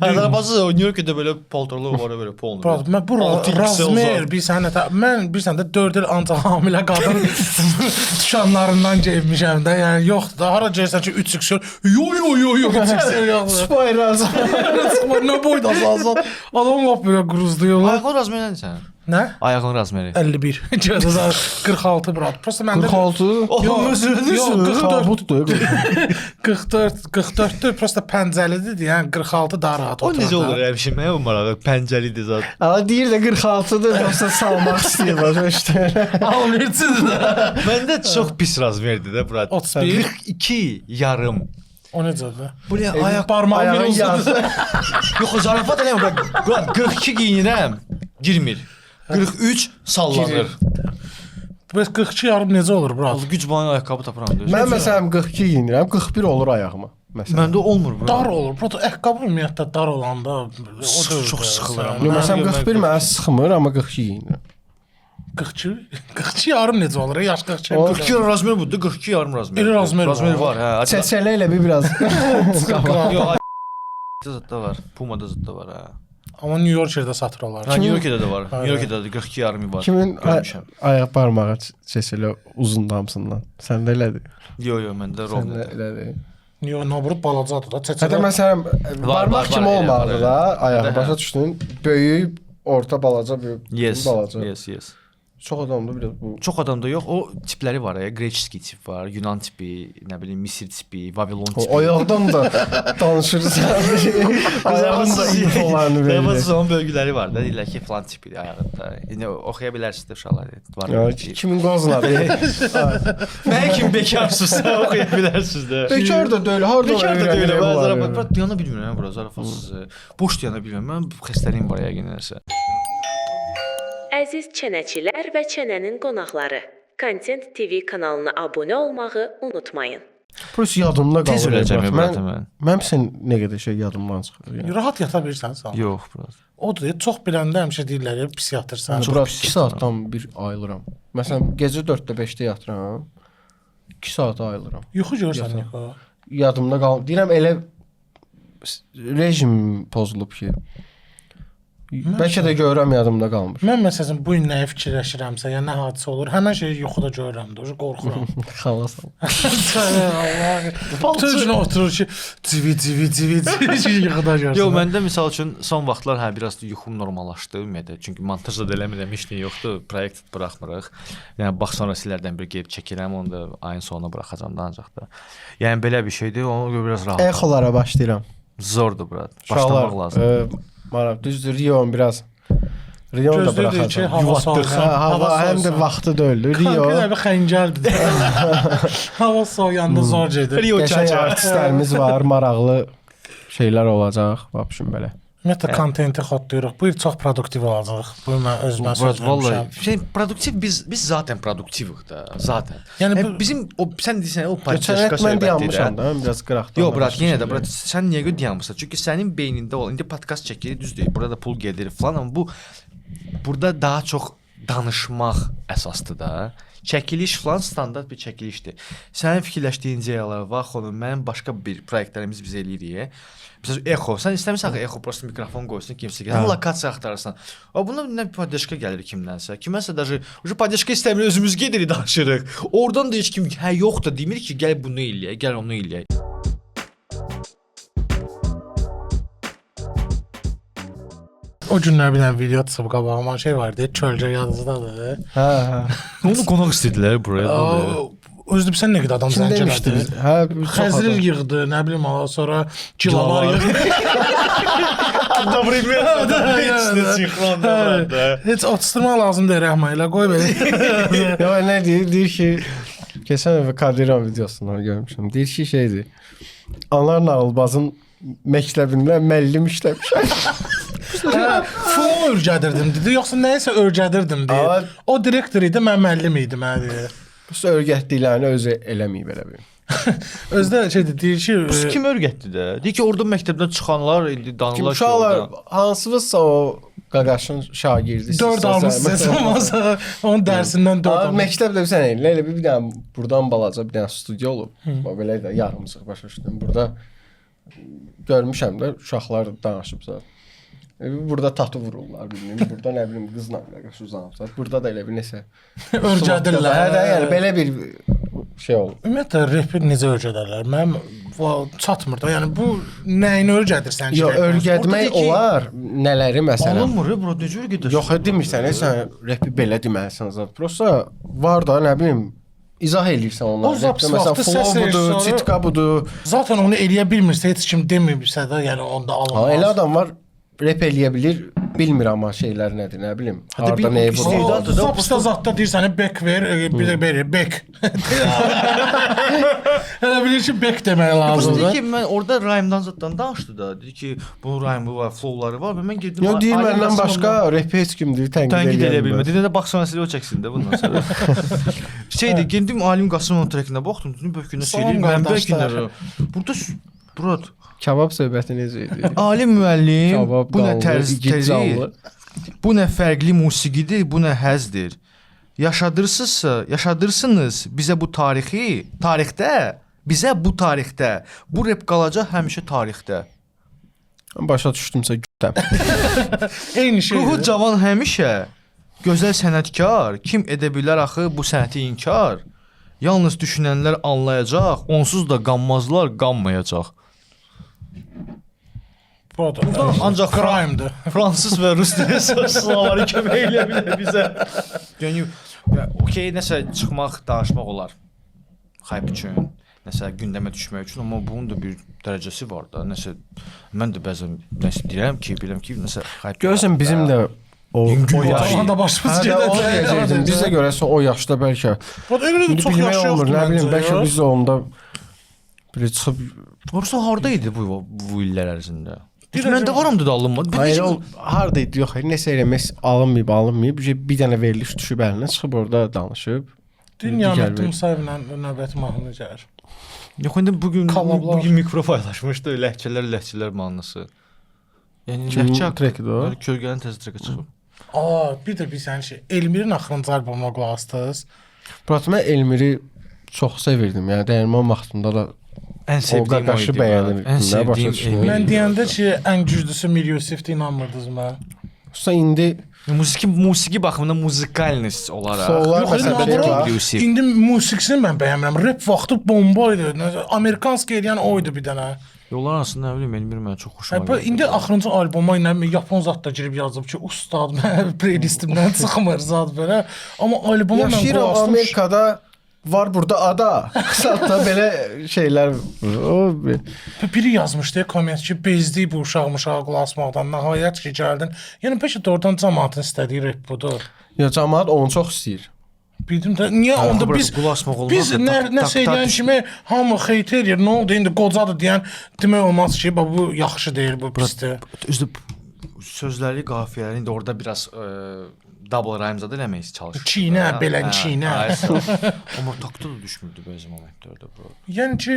Speaker 1: Azərbaycan o New Yorkda belə paltarlar var belə polnu.
Speaker 2: Brat, mən bu razmer bir sənə mən bir səndə 4 il ancaq hamilə qadın düşanlarından geyinmişəm də. Yəni yoxdur da. Hara gəlsən ki 3 xşır. Yo.
Speaker 3: Spayraz.
Speaker 2: Nə boyda azal. Adam lap belə quruzlayırlar.
Speaker 1: Ayağın razmeri nədir sənin?
Speaker 2: Nə?
Speaker 1: Ayağın razmeri.
Speaker 2: 51. Gözəl 46 brat. Prosta məndə
Speaker 3: 46.
Speaker 2: Yox, 44.
Speaker 3: Butdur.
Speaker 2: 44-dür. Prosta pəncəlidir. Yəni 46 daha rahat
Speaker 1: O
Speaker 2: oturur.
Speaker 1: necə olur həmişə mənə marağı pəncəlidir zət.
Speaker 3: Ala deyir də 46-dır, yoxsa salmaq istəyirlər işte.
Speaker 2: Almırçıdır da.
Speaker 1: Məndə çox pis razmerdir də brat.
Speaker 2: 31.
Speaker 1: 42 yarım.
Speaker 2: O necədir?
Speaker 1: Bu nə ayaq
Speaker 2: Parmağım
Speaker 3: ayağın
Speaker 2: bir uzundur.
Speaker 1: Yox, zarafat eləmirəm brat. 42 geyinirəm, girmir. 43 sallanır.
Speaker 2: Bəs 42 yarım necə olur brat?
Speaker 1: Az güc bana ayaqqabı tapıram deyir.
Speaker 3: Mən məsələn 42 geyinirəm, 41 olur ayağıma. Məsələn.
Speaker 1: Məndə olmur bura.
Speaker 2: Dar olur. Brat ayaqqabı ümumiyyətlə dar olanda o da
Speaker 1: Çox sıxılıram.
Speaker 3: Yox, məsələn 41 mənə sıxmır, amma 42 geyinirəm.
Speaker 2: 42 yarım necə olur? Yaş 42.
Speaker 1: 42 razmer budur, 42 yarım razmer.
Speaker 2: İri razmer
Speaker 1: Razmer
Speaker 2: var.
Speaker 1: var, hə.
Speaker 3: Çəçələ elə bir biraz.
Speaker 1: Yox, zətdə var. Pumada zətdə var, hə.
Speaker 2: Amma New Yorkerdə satırlar.
Speaker 1: New Yorkda da var. New Yorkda da 42 yarımı var.
Speaker 3: Kimin
Speaker 1: görmüşəm.
Speaker 3: ayaq barmağı çəçələ uzun damsından. Səndə elədir.
Speaker 1: Yox, məndə
Speaker 3: Səndə
Speaker 1: rovnadır.
Speaker 3: elədir.
Speaker 2: New York nabrut balacadır da.
Speaker 3: Hətta
Speaker 2: Çəçədə
Speaker 3: məsələn barmaq kimi
Speaker 1: elə,
Speaker 3: olmalı
Speaker 1: var,
Speaker 3: da,
Speaker 1: elə.
Speaker 3: ayağı
Speaker 1: Hə.
Speaker 3: başa düşdün. Böyük, orta, balaca, böyük,
Speaker 1: Yes,
Speaker 3: balaca.
Speaker 1: yes.
Speaker 3: Çox adamda biraz bu.
Speaker 1: Çox adamda yox, o tipləri var ya, Greçski tip var, Yunan tipi, nə bilim Misir tipi, Vavilon tipi.
Speaker 3: O ayaqdan da danışırsan. Ayağın da infolarını verir.
Speaker 1: Bəzi son bölgələri var da, deyirlər ki, falan tipidir ayağında. İndi oxuya bilərsiniz də uşaqlar. Var.
Speaker 3: Ya kimin qazladı?
Speaker 1: Mən kim bekarsınızsa oxuya bilərsiniz də.
Speaker 3: Bekar da deyil, harda
Speaker 1: Bekar da deyil, mən
Speaker 3: var.
Speaker 1: zarafat diyana bilmirəm bura, zarafatsız. Boş diyana bilmirəm. Mən xəstəliyim var yəqin nəsə.
Speaker 4: Əziz çənəçilər və çənənin qonaqları, Content TV kanalına abunə olmağı unutmayın.
Speaker 3: Plus yadımda qalır.
Speaker 1: Tez öləcəm
Speaker 3: Mən
Speaker 1: mən.
Speaker 3: mənim sən nə qədər şey yadımdan çıxır. Yəni.
Speaker 2: rahat yata bilirsən sən.
Speaker 1: Yox, bura.
Speaker 2: Odur, çox biləndə həmişə deyirlər, ya, pis yatırsan.
Speaker 3: Bura 2 saatdan bir ayılıram. Məsələn, gecə 4-də 5-də yatıram. 2 saat ayılıram.
Speaker 2: Yuxu görsən yuxu.
Speaker 3: Yadımda qalır. Deyirəm elə rejim pozulub ki. Bəlkə də görürəm yadımda qalmır.
Speaker 2: Mən məsələn bu gün nəyi fikirləşirəmsə, ya nə hadisə olur, həmin şeyi yuxuda görürəm də, qorxuram.
Speaker 3: Xalasan.
Speaker 2: Allah. Bütün gün oturur ki, TV yuxuda görürsən.
Speaker 1: Yox, məndə misal üçün son vaxtlar hə biraz da yuxum normallaşdı ümumiyyətlə. Çünki montajda da eləmirəm, heç nə yoxdur, proyekt buraxmırıq. Yəni bax sonrasılardan bir gəlib çəkirəm, onu da ayın sonuna buraxacam da ancaq da. Yəni belə bir şeydir, ona görə biraz rahat.
Speaker 3: Exolara başlayıram.
Speaker 1: Zordur bura. Başlamaq lazım.
Speaker 3: Maraq düzdür, Rio biraz. Rio da
Speaker 2: Gözlüdür ki,
Speaker 3: buraxacam.
Speaker 2: hava soyuq.
Speaker 3: Hava həm də vaxtı deyil. Rio.
Speaker 2: Kanka bir xəncəldir. Hava soyuyanda zor gedir.
Speaker 3: Qəşəng artistlərimiz var, maraqlı şeylər olacaq. Vəbşim belə.
Speaker 2: Ümumiyyətlə kontenti xatlayırıq. Bu il çox produktiv olacaq. Bu mən özümə söz
Speaker 1: Vallahi
Speaker 2: vermişəm.
Speaker 1: şey produktiv biz zaten produktivik da zaten.
Speaker 2: Yəni
Speaker 1: Yəni
Speaker 2: bu-
Speaker 1: bizim o sən deyirsən o
Speaker 3: Geçən
Speaker 1: podkastda
Speaker 3: mən
Speaker 1: söhbət
Speaker 3: dayanmışam
Speaker 1: edirəm.
Speaker 3: da, biraz qıraqdan.
Speaker 1: Yox, brat, yenə də brat, sən niyə görə dayanmısan? Çünki sənin beynində olan indi podkast çəkilir, düzdür. Burada pul gedir falan, amma bu burada daha çox danışmaq əsasdır da. Çəkiliş falan standart bir çəkilişdir. Sənin fikirləşdiyin ideyalar var, xanım, mənim başqa bir proyektlərimiz biz eləyirik. Məsələn, echo, sən istəmirsən ki, echo prosta mikrofon qoysun, kimsə gəlsin, lokasiya axtarırsan. O buna nə bir podyaşka gəlir kimdənsə. Kiməsə даже уже podyaşka istəmir, özümüz gedirik danışırıq. Oradan da heç kim hə yox da demir ki, gəl bunu eləyək, gəl onu eləyək.
Speaker 2: o günlər bir dənə video çıxıb qabağıma şey var deyə çölcə yadınızdadır.
Speaker 3: Hə.
Speaker 1: Onu qonaq istədilər buraya.
Speaker 2: Özdə bilsən nə qədər adam
Speaker 3: Kim
Speaker 2: zəng
Speaker 3: demişdi biz?
Speaker 2: elədi.
Speaker 3: Hə,
Speaker 2: Xəzir yığdı, nə bilim, ondan sonra gilavar yığdı.
Speaker 1: Одновременно heç nə sinxronda burada.
Speaker 2: Heç atışdırmaq lazım deyil Rəhman ilə qoy belə.
Speaker 3: Ya nə deyir? Deyir ki, keçən dəfə Kadirov videosundan görmüşəm. Deyir ki, şeydir. Anar Nağılbazın məktəbində müəllim işləmişəm.
Speaker 2: Fonu örgədirdim dedi, yoxsa nəyisə örgədirdim deyir.
Speaker 3: Amma-
Speaker 2: O direktor idi, mən müəllim idim hə deyir.
Speaker 3: Bu örgətdiklərini özü eləməyib elə bir.
Speaker 2: Özdə şeydir, deyir ki,
Speaker 1: Biz kim öyrətdi də? Deyir ki, orada məktəbdən çıxanlar indi danırlar ki,
Speaker 3: Uşaqlar
Speaker 1: orada.
Speaker 3: hansısa o qaqaşın şagirdi.
Speaker 2: 4 almışsınız olmasa onun dərsindən 4 almış.
Speaker 3: Məktəbdə sən elə bir dənə buradan balaca bir dənə studiya olub. Belə də yarımçıq başa düşdüm. Burada görmüşəm də uşaqlar danışıbsa. Burada tatu vururlar bilmirəm. Burada nə bilim qızla qarşı uzanıblar. Burada da elə bir nəsə
Speaker 2: Örgədirlər.
Speaker 3: Hə də yəni belə bir şey olub.
Speaker 2: Ümumiyyətlə rep necə örgədərlər? Mənim çatmır da. Yəni bu nəyini örgədirsən ki?
Speaker 3: Yox, örgətmək
Speaker 1: Orada ki,
Speaker 3: olar. Nələri məsələn?
Speaker 1: Alınmır, bro, necə öyrədirsən?
Speaker 3: Yox, demirsən, sən repi belə deməlisən zət. Prosta var da, nə bilim, izah eləyirsən onları.
Speaker 2: O zap
Speaker 3: Məsələn,
Speaker 2: vaxtı səs
Speaker 3: flow budur,
Speaker 2: rejissoru-
Speaker 3: citka budur.
Speaker 2: Zaten onu eləyə bilmirsə, heç kim deməyibsə də, yəni onda alınmaz.
Speaker 3: Ha, elə adam var, rep eləyə bilir, bilmir amma şeylər nədir, nə bilim.
Speaker 1: Hətta bir
Speaker 3: Harda nəyə
Speaker 1: istəyir
Speaker 3: vurur.
Speaker 1: də-
Speaker 2: Zapsta zatda deyirsən, bek ver, bir də verir, bek. Elə bilir ki, bek demək
Speaker 1: Prosta
Speaker 2: lazımdır.
Speaker 1: deyir ki, mən orada rhyme'dan zətdən danışdı da. Dedi ki, bu rhyme var, flow'ları var və mən getdim.
Speaker 3: Yox, deyir
Speaker 1: Ali
Speaker 3: məndən
Speaker 1: Qasımovdan
Speaker 3: başqa rep heç kimdir,
Speaker 1: tənqid
Speaker 3: tənqid
Speaker 1: eləyə
Speaker 3: eləyə
Speaker 1: bilmir.
Speaker 3: bilmir.
Speaker 1: Dedi də bax sonrasında o çəksin də bundan sonra. Şeydir, getdim Alim Qasımovun trekinə baxdım, dedim bölgünə
Speaker 2: Salam
Speaker 1: söyləyim, mən
Speaker 2: qardaşlar.
Speaker 1: bölgünə. Burada Brat,
Speaker 3: Kebab söhbəti necə idi?
Speaker 1: alim müəllim,
Speaker 3: Kebab,
Speaker 1: bu nə
Speaker 3: qallı,
Speaker 1: tərz
Speaker 3: igid
Speaker 1: təzi,
Speaker 3: canlı.
Speaker 1: bu nə fərqli musiqidir, bu nə həzdir. Yaşadırsınız bizə bu tarixdə, bu rep qalacaq həmişə tarixdə.
Speaker 3: Başa düşdümsə gütəm.
Speaker 2: Eyni şeydir.
Speaker 1: Ruhu cavan həmişə, gözəl sənətkar, kim edə bilər axı bu sənəti inkar? Yalnız düşünənlər anlayacaq, onsuz da qanmazlar, qanmayacaq.
Speaker 2: Burada
Speaker 1: Ancaq
Speaker 2: crime-dır.
Speaker 1: Fransız və rus dili sözləri kömək eləyə bilər bizə. Yəni okey, nəsə çıxmaq, danışmaq olar. Hype üçün, nəsə gündəmə düşmək üçün, amma bunun da bir dərəcəsi var da. Nəsə mən də bəzən nəsə deyirəm ki, bilirəm ki, nəsə hype.
Speaker 3: Görürsən bizim də o
Speaker 2: Daha da başımız
Speaker 3: Hə, o deyəcəkdim. Biz də görəsə o yaşda bəlkə.
Speaker 2: Burada öyle
Speaker 3: İndi
Speaker 2: çox
Speaker 3: bilmək
Speaker 2: yaşı
Speaker 3: olmur,
Speaker 2: yoxdur
Speaker 3: nə bilim,
Speaker 2: məncə.
Speaker 3: bəlkə biz də onda bir çıxıb
Speaker 1: Orası harda idi bu illər ərzində?
Speaker 2: Deyirəm,
Speaker 1: Mən də varam da alınmadı.
Speaker 3: Hayır, o harda idi? Yox, nəsə eləmək alınmayıb. Bir dənə veriliş düşüb əlinə, çıxıb orada danışıb.
Speaker 2: Dünya
Speaker 3: digər
Speaker 2: Məhdi
Speaker 3: bir-
Speaker 2: Musayevlə növbəti mahnı gəlir.
Speaker 1: Yox, indi bugün
Speaker 2: Kalablar.
Speaker 1: mikro paylaşmışdı, ləhcələr mahnısı. Yəni
Speaker 3: Kimin
Speaker 1: ləhcə
Speaker 3: trekidir o?
Speaker 1: Kölgənin təzə treki çıxıb.
Speaker 2: Bir də bir sən şey, Elmirin axırıncı albomuna qulaq asdınız.
Speaker 3: Prosta mən Elmiri çox sevirdim. Yəni dəyirman vaxtında da
Speaker 1: Ən sevdiyim
Speaker 3: qaqaşı
Speaker 1: o idi.
Speaker 3: bəyənirdim,
Speaker 1: Ən
Speaker 3: nə başa
Speaker 1: sevdiyim
Speaker 3: düşdüm.
Speaker 1: Elmir.
Speaker 2: Mən deyəndə ki, ən güclüsü Mir Yusifdir, inanmırdınız mən.
Speaker 3: Usta indi
Speaker 1: Musiqi baxımından muzikalness olaraq.
Speaker 3: Solar
Speaker 2: Yox,
Speaker 3: məsələn
Speaker 2: indi
Speaker 3: şey
Speaker 2: abura-
Speaker 3: var.
Speaker 1: Yusif.
Speaker 2: İndi musiqisini mən bəyənmirəm. Rap vaxtı bomba idi. Amerikanski eləyən o idi bir dənə.
Speaker 1: Yollar arasında nə bilim Elmir mənə çox xoşuma
Speaker 2: Bu indi axırıncı alboma ilə Yapon zat da girib yazıb ki, ustad mən playlistimdən çıxmır zat belə. Amma alboma mən
Speaker 3: Yaşayıram
Speaker 2: qulaq asdım.
Speaker 3: Amerikada, var burada ada. Qısaltda belə şeylər. O
Speaker 2: Biri yazmışdı komment ki, bezdik bu uşaq qulaq asmaqdan. Nəhayət ki, gəldin. Yəni bəlkə doğrudan cəmaətin istədiyi rap budur.
Speaker 3: ya cəmaət onu çox istəyir.
Speaker 2: Bildim də niyə onda
Speaker 1: bura
Speaker 2: biz
Speaker 1: qulaq asmaq olmaz
Speaker 2: biz
Speaker 1: da,
Speaker 2: nə
Speaker 1: tak,
Speaker 2: eləyən
Speaker 1: tak.
Speaker 2: kimi hamı xeyt eləyir. Nə oldu indi qocadır deyən demək olmaz ki, bax bu yaxşı deyil, bu pisdir.
Speaker 1: Özdə sözləri, qafiyələri indi orada biraz double rhyme zad eləmək çalışır.
Speaker 2: Çiynə, belən çiynə.
Speaker 1: Amma takda da düşmürdü bəzi momentlərdə bu.
Speaker 2: Yəni ki,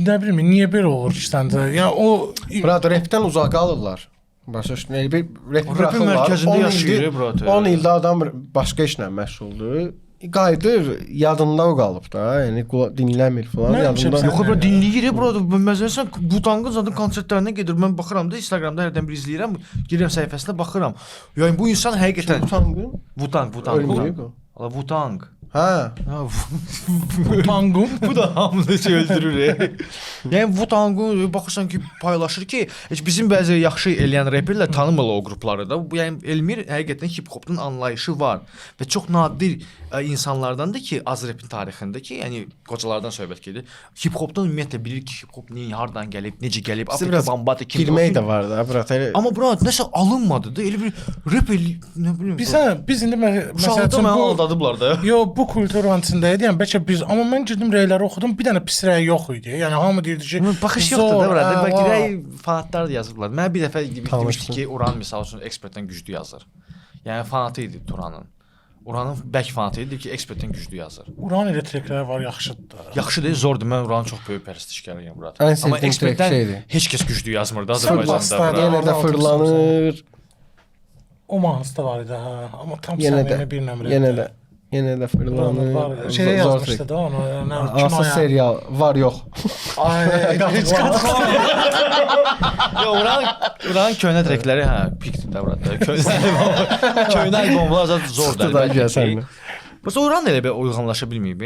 Speaker 2: nə bilim, niyə belə olur ki, səndə? Yəni o
Speaker 3: Brat rapdən uzaq qalırlar. Başa düşdün? Bir rap
Speaker 1: O rapin
Speaker 3: buraxırlar.
Speaker 1: mərkəzində
Speaker 3: 10
Speaker 1: yaşayır,
Speaker 3: ildir-
Speaker 1: brat.
Speaker 3: 10 ildə adam başqa işlə məşğuldur. Qayıdır, yadında o qalıb da. Yəni dinləmir falan,
Speaker 2: Mən
Speaker 3: yadında.
Speaker 2: hepsi-
Speaker 1: Yox, bura dinləyir, burada məsələn Butangın zaten konsertlərinə gedir. Mən baxıram da Instagramda hərdən bir izləyirəm, girirəm səhifəsinə baxıram. Yəni bu insan həqiqətən
Speaker 3: Utangın.
Speaker 1: Butang.
Speaker 3: Ölməyib o.
Speaker 1: Allah Butang.
Speaker 3: Hə.
Speaker 2: tangum.
Speaker 1: Bu da hamını öldürür. Yəni Wu-Tang'u baxırsan ki, paylaşır ki, heç bizim bəzi yaxşı eləyən reperlər tanımırlar o qrupları da. Bu yəni Elmir həqiqətən hip-hopun anlayışı var və çox nadir insanlardandır ki, az rapin tarixində ki, yəni qocalardan söhbət gedir. Hip-hopdan ümumiyyətlə bilir ki, hip-hop niyə, hardan gəlib, necə gəlib, Afrika
Speaker 3: biraz
Speaker 1: bambadır kim.
Speaker 3: Girmək də var da, brat.
Speaker 1: Amma bura nəsə alınmadı da, elə bir rap nə bilim.
Speaker 2: Biz indi məsəl
Speaker 1: Uşaqlıqda
Speaker 2: üçün
Speaker 1: məni
Speaker 2: bu
Speaker 1: aldadıblar da.
Speaker 2: Yo, bu kulturun içində idi. Yəni bəlkə biz, amma mən girdim rəyləri oxudum, bir dənə pis rəy yox idi. Yəni hamı deyirdi ki,
Speaker 1: Baxış yoxdur da burada.
Speaker 2: hə,
Speaker 1: Bəlkə
Speaker 2: vay.
Speaker 1: rəy fanatlar da yazıblar. Mən bir dəfə demişdim ki, Uran misal üçün ekspertdən güclü yazır. Yəni fanatı idi Turanın. Uranın bək fanatı idi ki, ekspertdən güclü yazır.
Speaker 2: Uran elektrikləri var, yaxşıdır.
Speaker 1: Yaxşı deyil, zordur. Mən Uranın çox böyük pərəstişkarıyam Murad.
Speaker 3: Ən
Speaker 1: Amma
Speaker 3: sevdiyim
Speaker 1: ekspertdən
Speaker 3: şeydir.
Speaker 1: heç kəs güclü yazmır da
Speaker 2: Sən
Speaker 1: Azərbaycanda.
Speaker 2: bastan
Speaker 1: Murad.
Speaker 3: Yenə də fırlanır.
Speaker 2: O mahnısı da var idi ha. Amma tam
Speaker 3: Yenə də.
Speaker 2: səmimi bir nömrə.
Speaker 3: Yenə də fırlanır.
Speaker 2: Şey yazmışdı da onu.
Speaker 3: Hansı serial var yox.
Speaker 2: Ay, heç
Speaker 1: Yo, Uranın köhnə trekləri pikdir də Murad. Köhnə albomlar zət zordur.
Speaker 3: Da gəlsən.
Speaker 1: Bəs Uran elə bir uyğunlaşa bilməyib.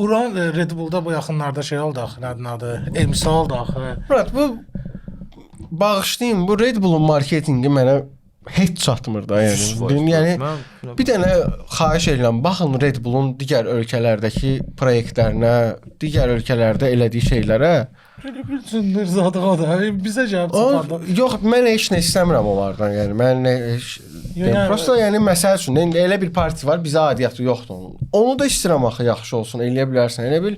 Speaker 2: Uran Red Bull'da bu yaxınlarda şey oldu axı, nədir adı? Emsal oldu axı.
Speaker 3: Murat, bu bağışlayın, bu Red Bull'un marketinqi mənə heç çatmır da yəni. Yəni bir dənə xahiş edirəm, baxın Red Bull'un digər ölkələrdəki layihələrinə, digər ölkələrdə elədiyi şeylərə.
Speaker 2: Belə bir cündür zadı o da. Bizə gəlib çıxardı.
Speaker 3: Yox, mən heç nə istəmirəm onlardan, yəni. Mən prosta yəni məsəl üçün elə bir parti var, bizə aidiyyatı yoxdur onun. Onu da istəyirəm axı yaxşı olsun, eləyə bilərsən. Elə bil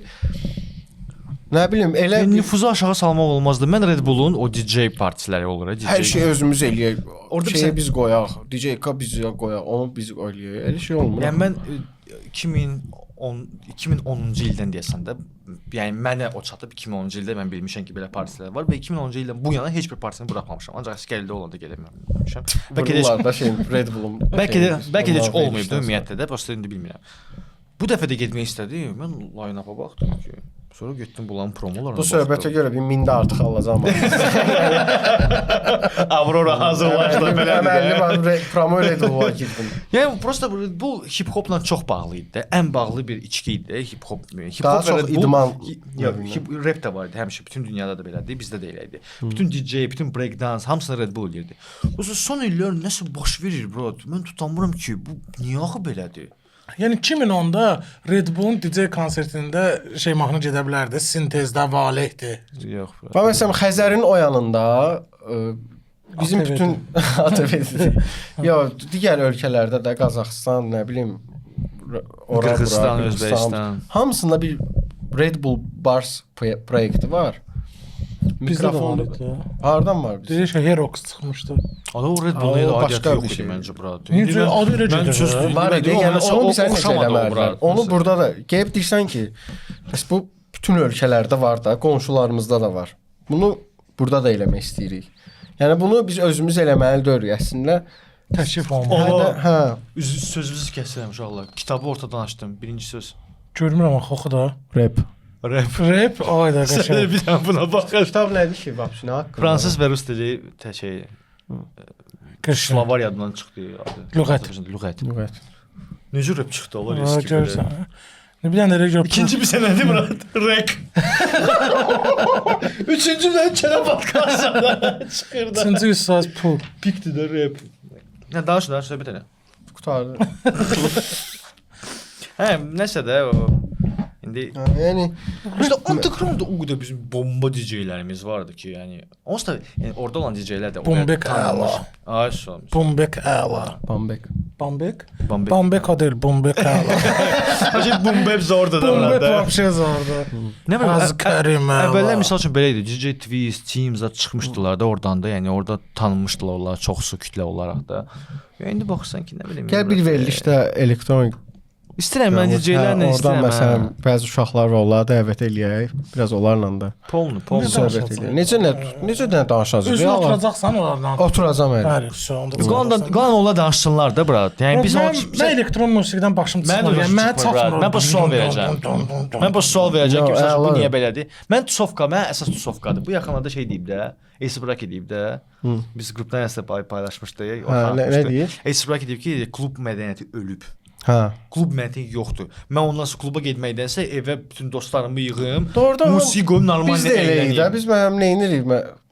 Speaker 3: nə bilim, elə
Speaker 1: nüfuzu aşağı salmaq olmazdı. Mən Red Bull'un o DJ partiləri olur, DJ.
Speaker 3: Hər şeyi özümüz eləyək.
Speaker 1: Orada
Speaker 3: şeyi biz qoyaq, DJ-ka biz qoyaq, onu biz eləyək. Elə şey olmur.
Speaker 1: Yəni mən 2010-cu ildən deyəsən də, yəni mənə o çatıb 2010-cu ildə mən bilmişəm ki, belə partilər var və 2010-cu ildən bu yana heç bir partisini buraxmamışam. Ancaq əsgərlikdə olanda gəlməmişəm.
Speaker 3: Bəlkə də şey Red Bull'un
Speaker 1: bəlkə də heç olmayıb da ümumiyyətlə də, prosta indi bilmirəm. Bu dəfə də getmək istədim. Mən line-up-a baxdım ki, sonra getdim bunların promolarına.
Speaker 3: Bu söhbətə görə bir mində artıq alacağam.
Speaker 1: Aurora hazırlaşdı belə.
Speaker 3: Əməlli promo Red Bull'a girdim.
Speaker 1: Yəni prosta bu hip-hopla çox bağlı idi də. Ən bağlı bir içki idi hip-hop.
Speaker 3: Daha çox idman.
Speaker 1: Rap də var idi həmişə. Bütün dünyada da belədir, bizdə də elə idi. Bütün DJ, bütün breakdance hamısını Red Bull eləyirdi. Bu son illər nəsə baş verir, bro? Mən tutamıram ki, bu niyə axı belədir?
Speaker 2: Yəni 2010-da Red Bull'un DJ konsertində şey mahnı gedə bilərdi. Sintezdə Valehdir.
Speaker 1: Yox.
Speaker 3: Və məsələn Xəzərin o yanında bizim
Speaker 2: ATV-dir.
Speaker 3: bütün ATV-dir. Yox, digər ölkələrdə də Qazaxıstan, nə bilim,
Speaker 1: Qırğızstan, Özbəkistan.
Speaker 3: Hamısında bir Red Bull Bars proyekti var.
Speaker 2: Bizdə də var idi.
Speaker 3: Hardan var bizdə?
Speaker 2: DJ şey Herox çıxmışdı.
Speaker 1: O Red Bull ilə
Speaker 3: başqa
Speaker 1: aidiyyatı yox
Speaker 3: bir
Speaker 1: idi
Speaker 3: şey.
Speaker 1: məncə bura.
Speaker 2: Necə adı elə gedir?
Speaker 3: Var idi, yəni onu bizə necə eləməlilər? Onu burada da gəlib deyirsən ki, bəs bu bütün ölkələrdə var da, qonşularımızda da var. Bunu burada da eləmək istəyirik. Yəni bunu biz özümüz eləməli deyirik əslində.
Speaker 2: Təklif olmalı.
Speaker 3: Hə.
Speaker 1: Sözünüzü kəsirəm uşaqlar. Kitabı ortadan açdım. Birinci söz.
Speaker 2: Görmürəm axı oxu da.
Speaker 3: Rap.
Speaker 1: Rap.
Speaker 2: Rap ayda qəşəng.
Speaker 1: Bir dənə buna bax.
Speaker 3: Kitab nədir ki, vəbşi nə haqqında?
Speaker 1: Fransız və rus dili şey
Speaker 2: Qəşəng.
Speaker 1: Slovariyadan çıxdı adı.
Speaker 2: Lüğət.
Speaker 1: Lüğət. Necə rap çıxdı onlar
Speaker 2: Ha,
Speaker 1: eski
Speaker 2: görürsən.
Speaker 1: belə.
Speaker 2: Bir dənə elə gör.
Speaker 1: İkinci bir sənədir Murad. Rek. Üçüncüdən kənə podkastda çıxırdı.
Speaker 2: Üçüncü üstad pul.
Speaker 1: Pikdir də rap. Nə danış bir dənə.
Speaker 3: Qutardı.
Speaker 1: Hə, nəsə də o indi
Speaker 3: Yəni
Speaker 1: işte underground o qədər bizim bomba DJ-lərimiz vardı ki, yəni onsuz da yəni orada olan DJ-lər də
Speaker 2: Bombek əla.
Speaker 1: Ay sağ ol.
Speaker 2: Bombek əla.
Speaker 3: Bambek.
Speaker 2: Bombek?
Speaker 1: Bombek.
Speaker 2: Bombek o deyil, Bombek əla.
Speaker 1: Hacı bombeb zordur da
Speaker 2: Bombek
Speaker 1: orada.
Speaker 2: vəbşə zordu.
Speaker 1: Nə bilim,
Speaker 2: Az Kərimə.
Speaker 1: əvvəllər misal üçün belə idi. DJ Twist, Teams çıxmışdılar da oradan da, yəni orada tanınmışdılar onlar çoxsu kütlə olaraq da. Ya indi baxırsan ki, nə bilim.
Speaker 3: Gəl bir verilişdə elektronik
Speaker 1: İstəyirəm mən DJ-lərlə
Speaker 3: oradan
Speaker 1: istəyirəm.
Speaker 3: məsələn bəzi uşaqlar var, onları dəvət eləyək. Biraz onlarla da
Speaker 1: Polnu.
Speaker 3: söhbət eləyək. Necə danışacağıq?
Speaker 2: Özün oturacaqsan onlarla.
Speaker 3: Oturacağam elə.
Speaker 2: Bəli, onda.
Speaker 1: Qalan onlar danışsınlar da bura. Yəni biz
Speaker 2: mən elektron musiqidən başım çıxmır.
Speaker 1: Mən
Speaker 2: Mən çatmır.
Speaker 1: mən bu sual verəcəm. Mən bu sual verəcəm ki, məsələn bu niyə belədir? Mən Tusovka, mən əsas Tusovkadır. Bu yaxınlarda şey deyib də, Acebrak deyib də. Biz qrupdan nəsə paylaşmışdıq.
Speaker 3: Nə deyir?
Speaker 1: Acebrak deyib ki, klub mədəniyyəti ölüb.
Speaker 3: Hə.
Speaker 1: Klub mədəniyyəti yoxdur. Mən ondan sonra kluba getməkdənsə evə bütün dostlarımı yığım,
Speaker 3: Doğrudan
Speaker 1: musiqi qoyum, normal
Speaker 3: biz də eləyik də. Biz mənim neyinirik?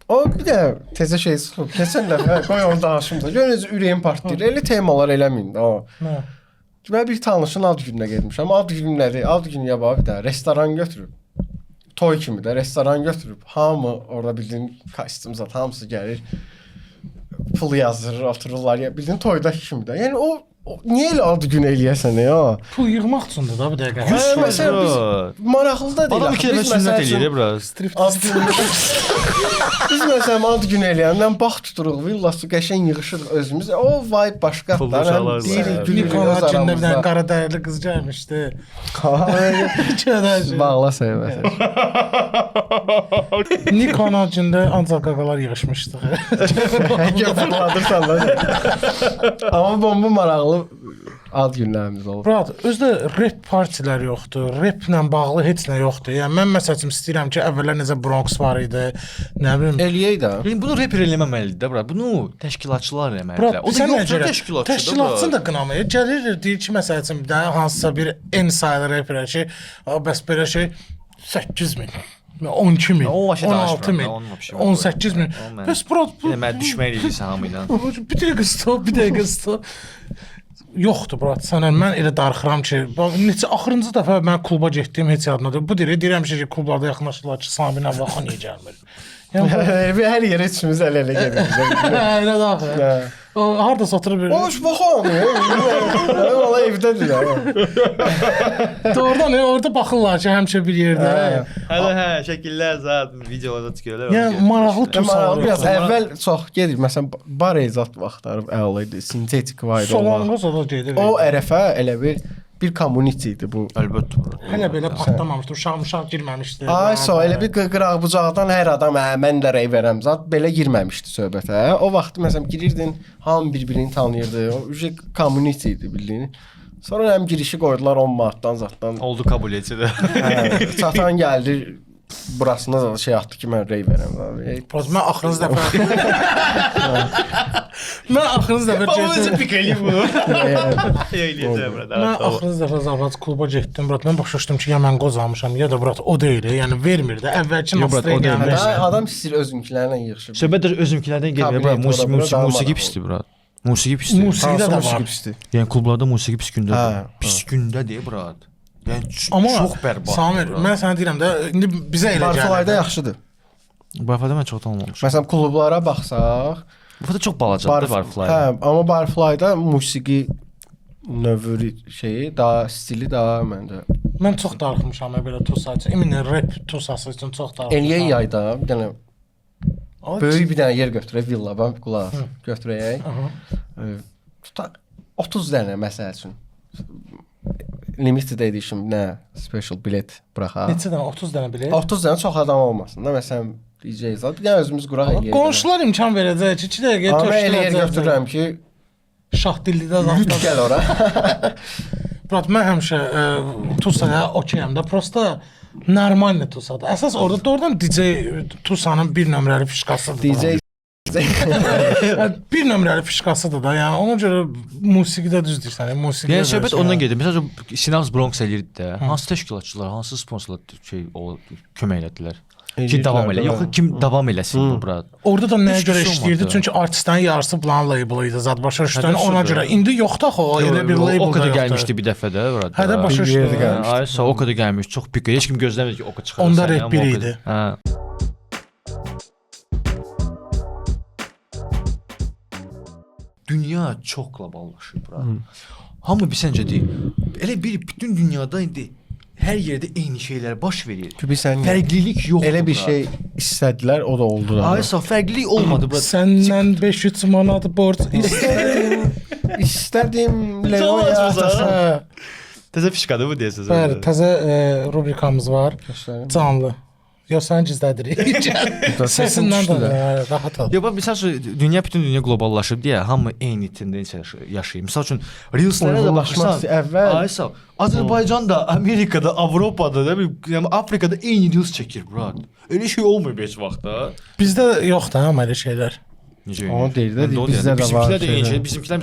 Speaker 3: O bir də təzə şey çıxıb. Keçən dəfə qoy onu danışım da. Görünüz ürəyim partlayır. Elə temalar eləməyin də.
Speaker 2: Nə?
Speaker 3: Mən bir tanışın ad gününə getmişəm. Ad günü nədir? Ad günü ya bax bir də restoran götürüb. Toy kimi də restoran götürüb. Hamı orada bildiyin kostyum zat hamısı gəlir. Pul yazır, otururlar ya bildiyin toydakı kimi də. Yəni o niyə elə ad günü eləyəsən ya?
Speaker 2: Pul yığmaq üçündür da bu dəqiqə.
Speaker 3: Məsələn biz maraqlı da deyil.
Speaker 1: Adam iki dəfə sünnət eləyir biraz.
Speaker 3: Ad günü Biz məsələn ad gün eləyəndən bax tuturuq villası qəşəng yığışırıq özümüz. O vibe başqa.
Speaker 1: Pullu uşaqlar var.
Speaker 2: Nikon Hacında bir dənə qara dərili qız gəlmişdi.
Speaker 3: Bağla sevməsə.
Speaker 2: Nikon Hacında ancaq qaqalar yığışmışdı.
Speaker 3: Bağladırsan da. Amma bomba maraqlı ad günlərimiz olub.
Speaker 2: Brat, özdə rap partilər yoxdur. Raplə bağlı heç nə yoxdur. Yəni mən məsələn istəyirəm ki, əvvəllər necə Bronx var idi, nə bilim.
Speaker 3: Eləyək də.
Speaker 1: Yəni bunu reper eləməməlidir də bura. Bunu təşkilatçılar eləməlidirlər. O da yoxdur təşkilatçı.
Speaker 2: Təşkilatçını da qınamaya gəlir, deyir ki, məsələn bir dənə hansısa bir N-saylı reperə ki, bəs belə şey 8000 12 min, 16 min, 18 min. Bəs brat bu...
Speaker 1: Mən düşmək edirsən hamı ilə.
Speaker 2: Bir dəqiqə stop. Yoxdur brat, sənə mən elə darıxıram ki, neçə axırıncı dəfə mən kluba getdim, heç yadımdadır. Bu deyirəm ki, klublarda yaxınlaşırlar ki, Saminə vaxtı niyə gəlmir?
Speaker 3: Yəni hər yerə üçümüz əl-ələ gedirik.
Speaker 2: Elə daxil. Harda satırır bir.
Speaker 3: Oş baxan. Valla evdədir.
Speaker 2: Doğrudan orada baxırlar ki, həmişə bir yerdə.
Speaker 1: Hələ şəkillər zət videolarda çıxırlar.
Speaker 2: Yəni maraqlı
Speaker 3: Maraqlı biraz əvvəl çox gedir. Məsələn bar ezat vaxtları əla idi. Sintetik var idi.
Speaker 2: Solanqız o da gedir.
Speaker 3: O ərəfə elə bir community idi bu.
Speaker 1: Əlbəttə.
Speaker 2: Hələ belə patlamamışdı, uşaq girməmişdi.
Speaker 3: Ay, elə bir qıraq bucaqdan hər adam, mən də rey verəm zat belə girməmişdi söhbətə. O vaxt məsələn girirdin, hamı bir-birini tanıyırdı. O community idi bildiyini. Sonra həm girişi qoydular 10 manatdan zatdan.
Speaker 1: Oldu kabul etdi.
Speaker 3: Çatan gəldi. Burasına da şey atdı ki, mən rey verəm.
Speaker 2: Mən axırıncı dəfə
Speaker 1: Babamızı pik eləyim bunu. Eləyəcəm burada.
Speaker 2: Mən axırıncı dəfə Zavat kluba getdim, brat. Mən başa düşdüm ki, ya mən qozalmışam, ya da brat o deyil, yəni vermir də. Əvvəlki nasıl
Speaker 3: adam istəyir özünkilərlə yığışır.
Speaker 1: Söhbət özünkilərdən gedir. Musiqi pisdir, brat. Musiqi pisdir.
Speaker 2: Musiqidə də var.
Speaker 1: Yəni klublarda musiqi pis gündədir. Pis gündədir, brat. Yəni çox bərbad.
Speaker 2: Samir, mən sənə deyirəm də, indi bizə elə gəlir.
Speaker 3: Barflayda yaxşıdır.
Speaker 1: Barflayda mən çox tanımamışam.
Speaker 3: Məsələn, klublara baxsaq,
Speaker 1: Barflayda çox balacadır Barflay.
Speaker 3: Hə, amma Barflayda musiqi növü şeyi daha stili daha məndə.
Speaker 2: Mən çox darıxmışam belə Tusa üçün. Əminə rap Tusası üçün çox darıxmışam.
Speaker 3: Eləyək yayda bir dənə böyük bir dənə yer götürək, villa, qulaq götürək. 30 dənə məsəl üçün. Limited edition nə special bilet buraxaq.
Speaker 2: Neçə dənə 30 dənə bilet?
Speaker 3: 30 dənə çox adam olmasın da. Məsələn, DJ zat bir dənə özümüz quraq eləyək.
Speaker 2: Qonşular imkan verəcək ki, 2 dəqiqə
Speaker 3: töküşdürəcək. Amma elə yer götürürəm ki,
Speaker 2: Şahdillidə zat.
Speaker 3: Lüt gəl ora.
Speaker 2: Brat, mən həmişə Tusaya okeyəm də, prosta normal Tusadır. Əsas orada doğrudan DJ Tusanın bir nömrəli fişkasıdır.
Speaker 3: DJ
Speaker 2: bir nömrəli fişkasıdır da. Yəni ona görə musiqidə düz deyirsən. Musiqi.
Speaker 1: Yəni söhbət ondan gedir. Məsələn, Sinans Bronx eləyirdi də. Hansı təşkilatçılar, hansı sponsorlar kömək elədilər? Ki davam elə. Yox, kim davam eləsin bu bura?
Speaker 2: Orada da nəyə görə işləyirdi? Çünki artistlərin yarısı plan label idi zat başa düşdün. Ona görə indi yoxdur axı o elə bir label.
Speaker 1: O qədər gəlmişdi bir dəfə də burada.
Speaker 2: Hə də başa düşdün.
Speaker 1: Ay, sağ o qədər gəlmiş. Çox pik. Heç kim gözləmirdi ki, o qədər çıxar.
Speaker 2: Onda rap biri idi.
Speaker 1: Hə. Dünya çox qloballaşır bura. Hamı bilsəncə deyir. Elə bir bütün dünyada indi hər yerdə eyni şeylər baş verir. Fərqlilik yoxdur.
Speaker 3: Elə bir şey istədilər, o da oldu da.
Speaker 1: Ay, sağ fərqlilik olmadı bura.
Speaker 2: Səndən 500 manat borc istədim.
Speaker 3: İstədim Leoya.
Speaker 1: Təzə fişkadır bu deyəsiniz.
Speaker 2: Bəli, təzə rubrikamız var. Canlı. Yox, sən gizlədirik. Səsindən də rahat ol.
Speaker 1: Yox, məsəl üçün bütün dünya qloballaşıb deyə hamı eyni tendensiya yaşayır. Məsəl üçün Reelslərə də baxırsan,
Speaker 3: əvvəl
Speaker 1: ay sağ. Azərbaycanda, Amerikada, Avropada, nə bilim, Afrikada eyni Reels çəkir, bura. Elə şey olmur heç vaxt da.
Speaker 2: Bizdə yoxdur amma elə şeylər.
Speaker 1: Necə?
Speaker 3: Onu deyir də, bizdə də var.
Speaker 1: Bizimkilər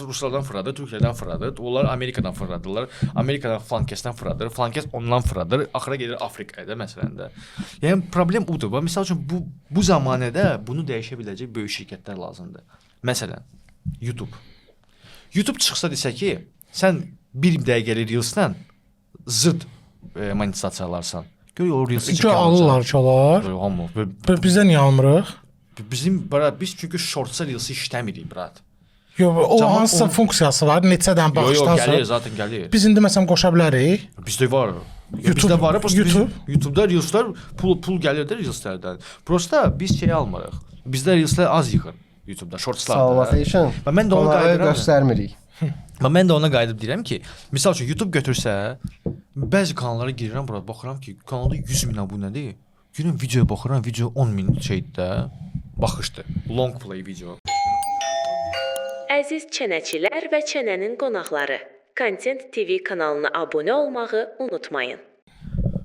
Speaker 1: Ruslardan fırladı, Türkiyədən fırladı. Onlar Amerikadan fırladılar. Amerikadan Flankesdən fırladı. Flankes ondan fırladı. Axıra gedir Afrikaya da məsələn də. Yəni problem budur. Məsəl üçün bu zamanədə bunu dəyişə biləcək böyük şirkətlər lazımdır. Məsələn, YouTube. YouTube çıxsa desə ki, sən bir dəqiqəlik Reels'dən zırt monetisasiya alarsan. Gör o Reels'i
Speaker 2: çəkir. Alırlar ki, olar. Bizdə niyə almırıq?
Speaker 1: Biz çünki shortsa Reels'i işləmirik, brat.
Speaker 2: Yox, o hansısa funksiyası var, neçədən baxışdan sonra.
Speaker 1: Yox, gəlir, zaten gəlir.
Speaker 2: Biz indi məsələn qoşa bilərik.
Speaker 1: Bizdə var. Bizdə var, prosta
Speaker 2: YouTube.
Speaker 1: YouTube'da Reels'lar pul gəlir də Reels'lərdən. Prosta biz şey almırıq. Bizdə Reels'lər az yığır YouTube'da, shortslarda.
Speaker 3: Salvation.
Speaker 1: Və mən də onu qaydıram.
Speaker 3: Göstərmirik.
Speaker 1: Və mən də ona qayıdıb deyirəm ki, misal üçün YouTube götürsə, bəzi kanallara girirəm, bura baxıram ki, kanalda 100 min abunədir. Görürəm videoya baxıram, video 10 min şeydir də, baxışdır. Long play video.
Speaker 4: Əziz çənəçilər və çənənin qonaqları, Content TV kanalına abunə olmağı unutmayın.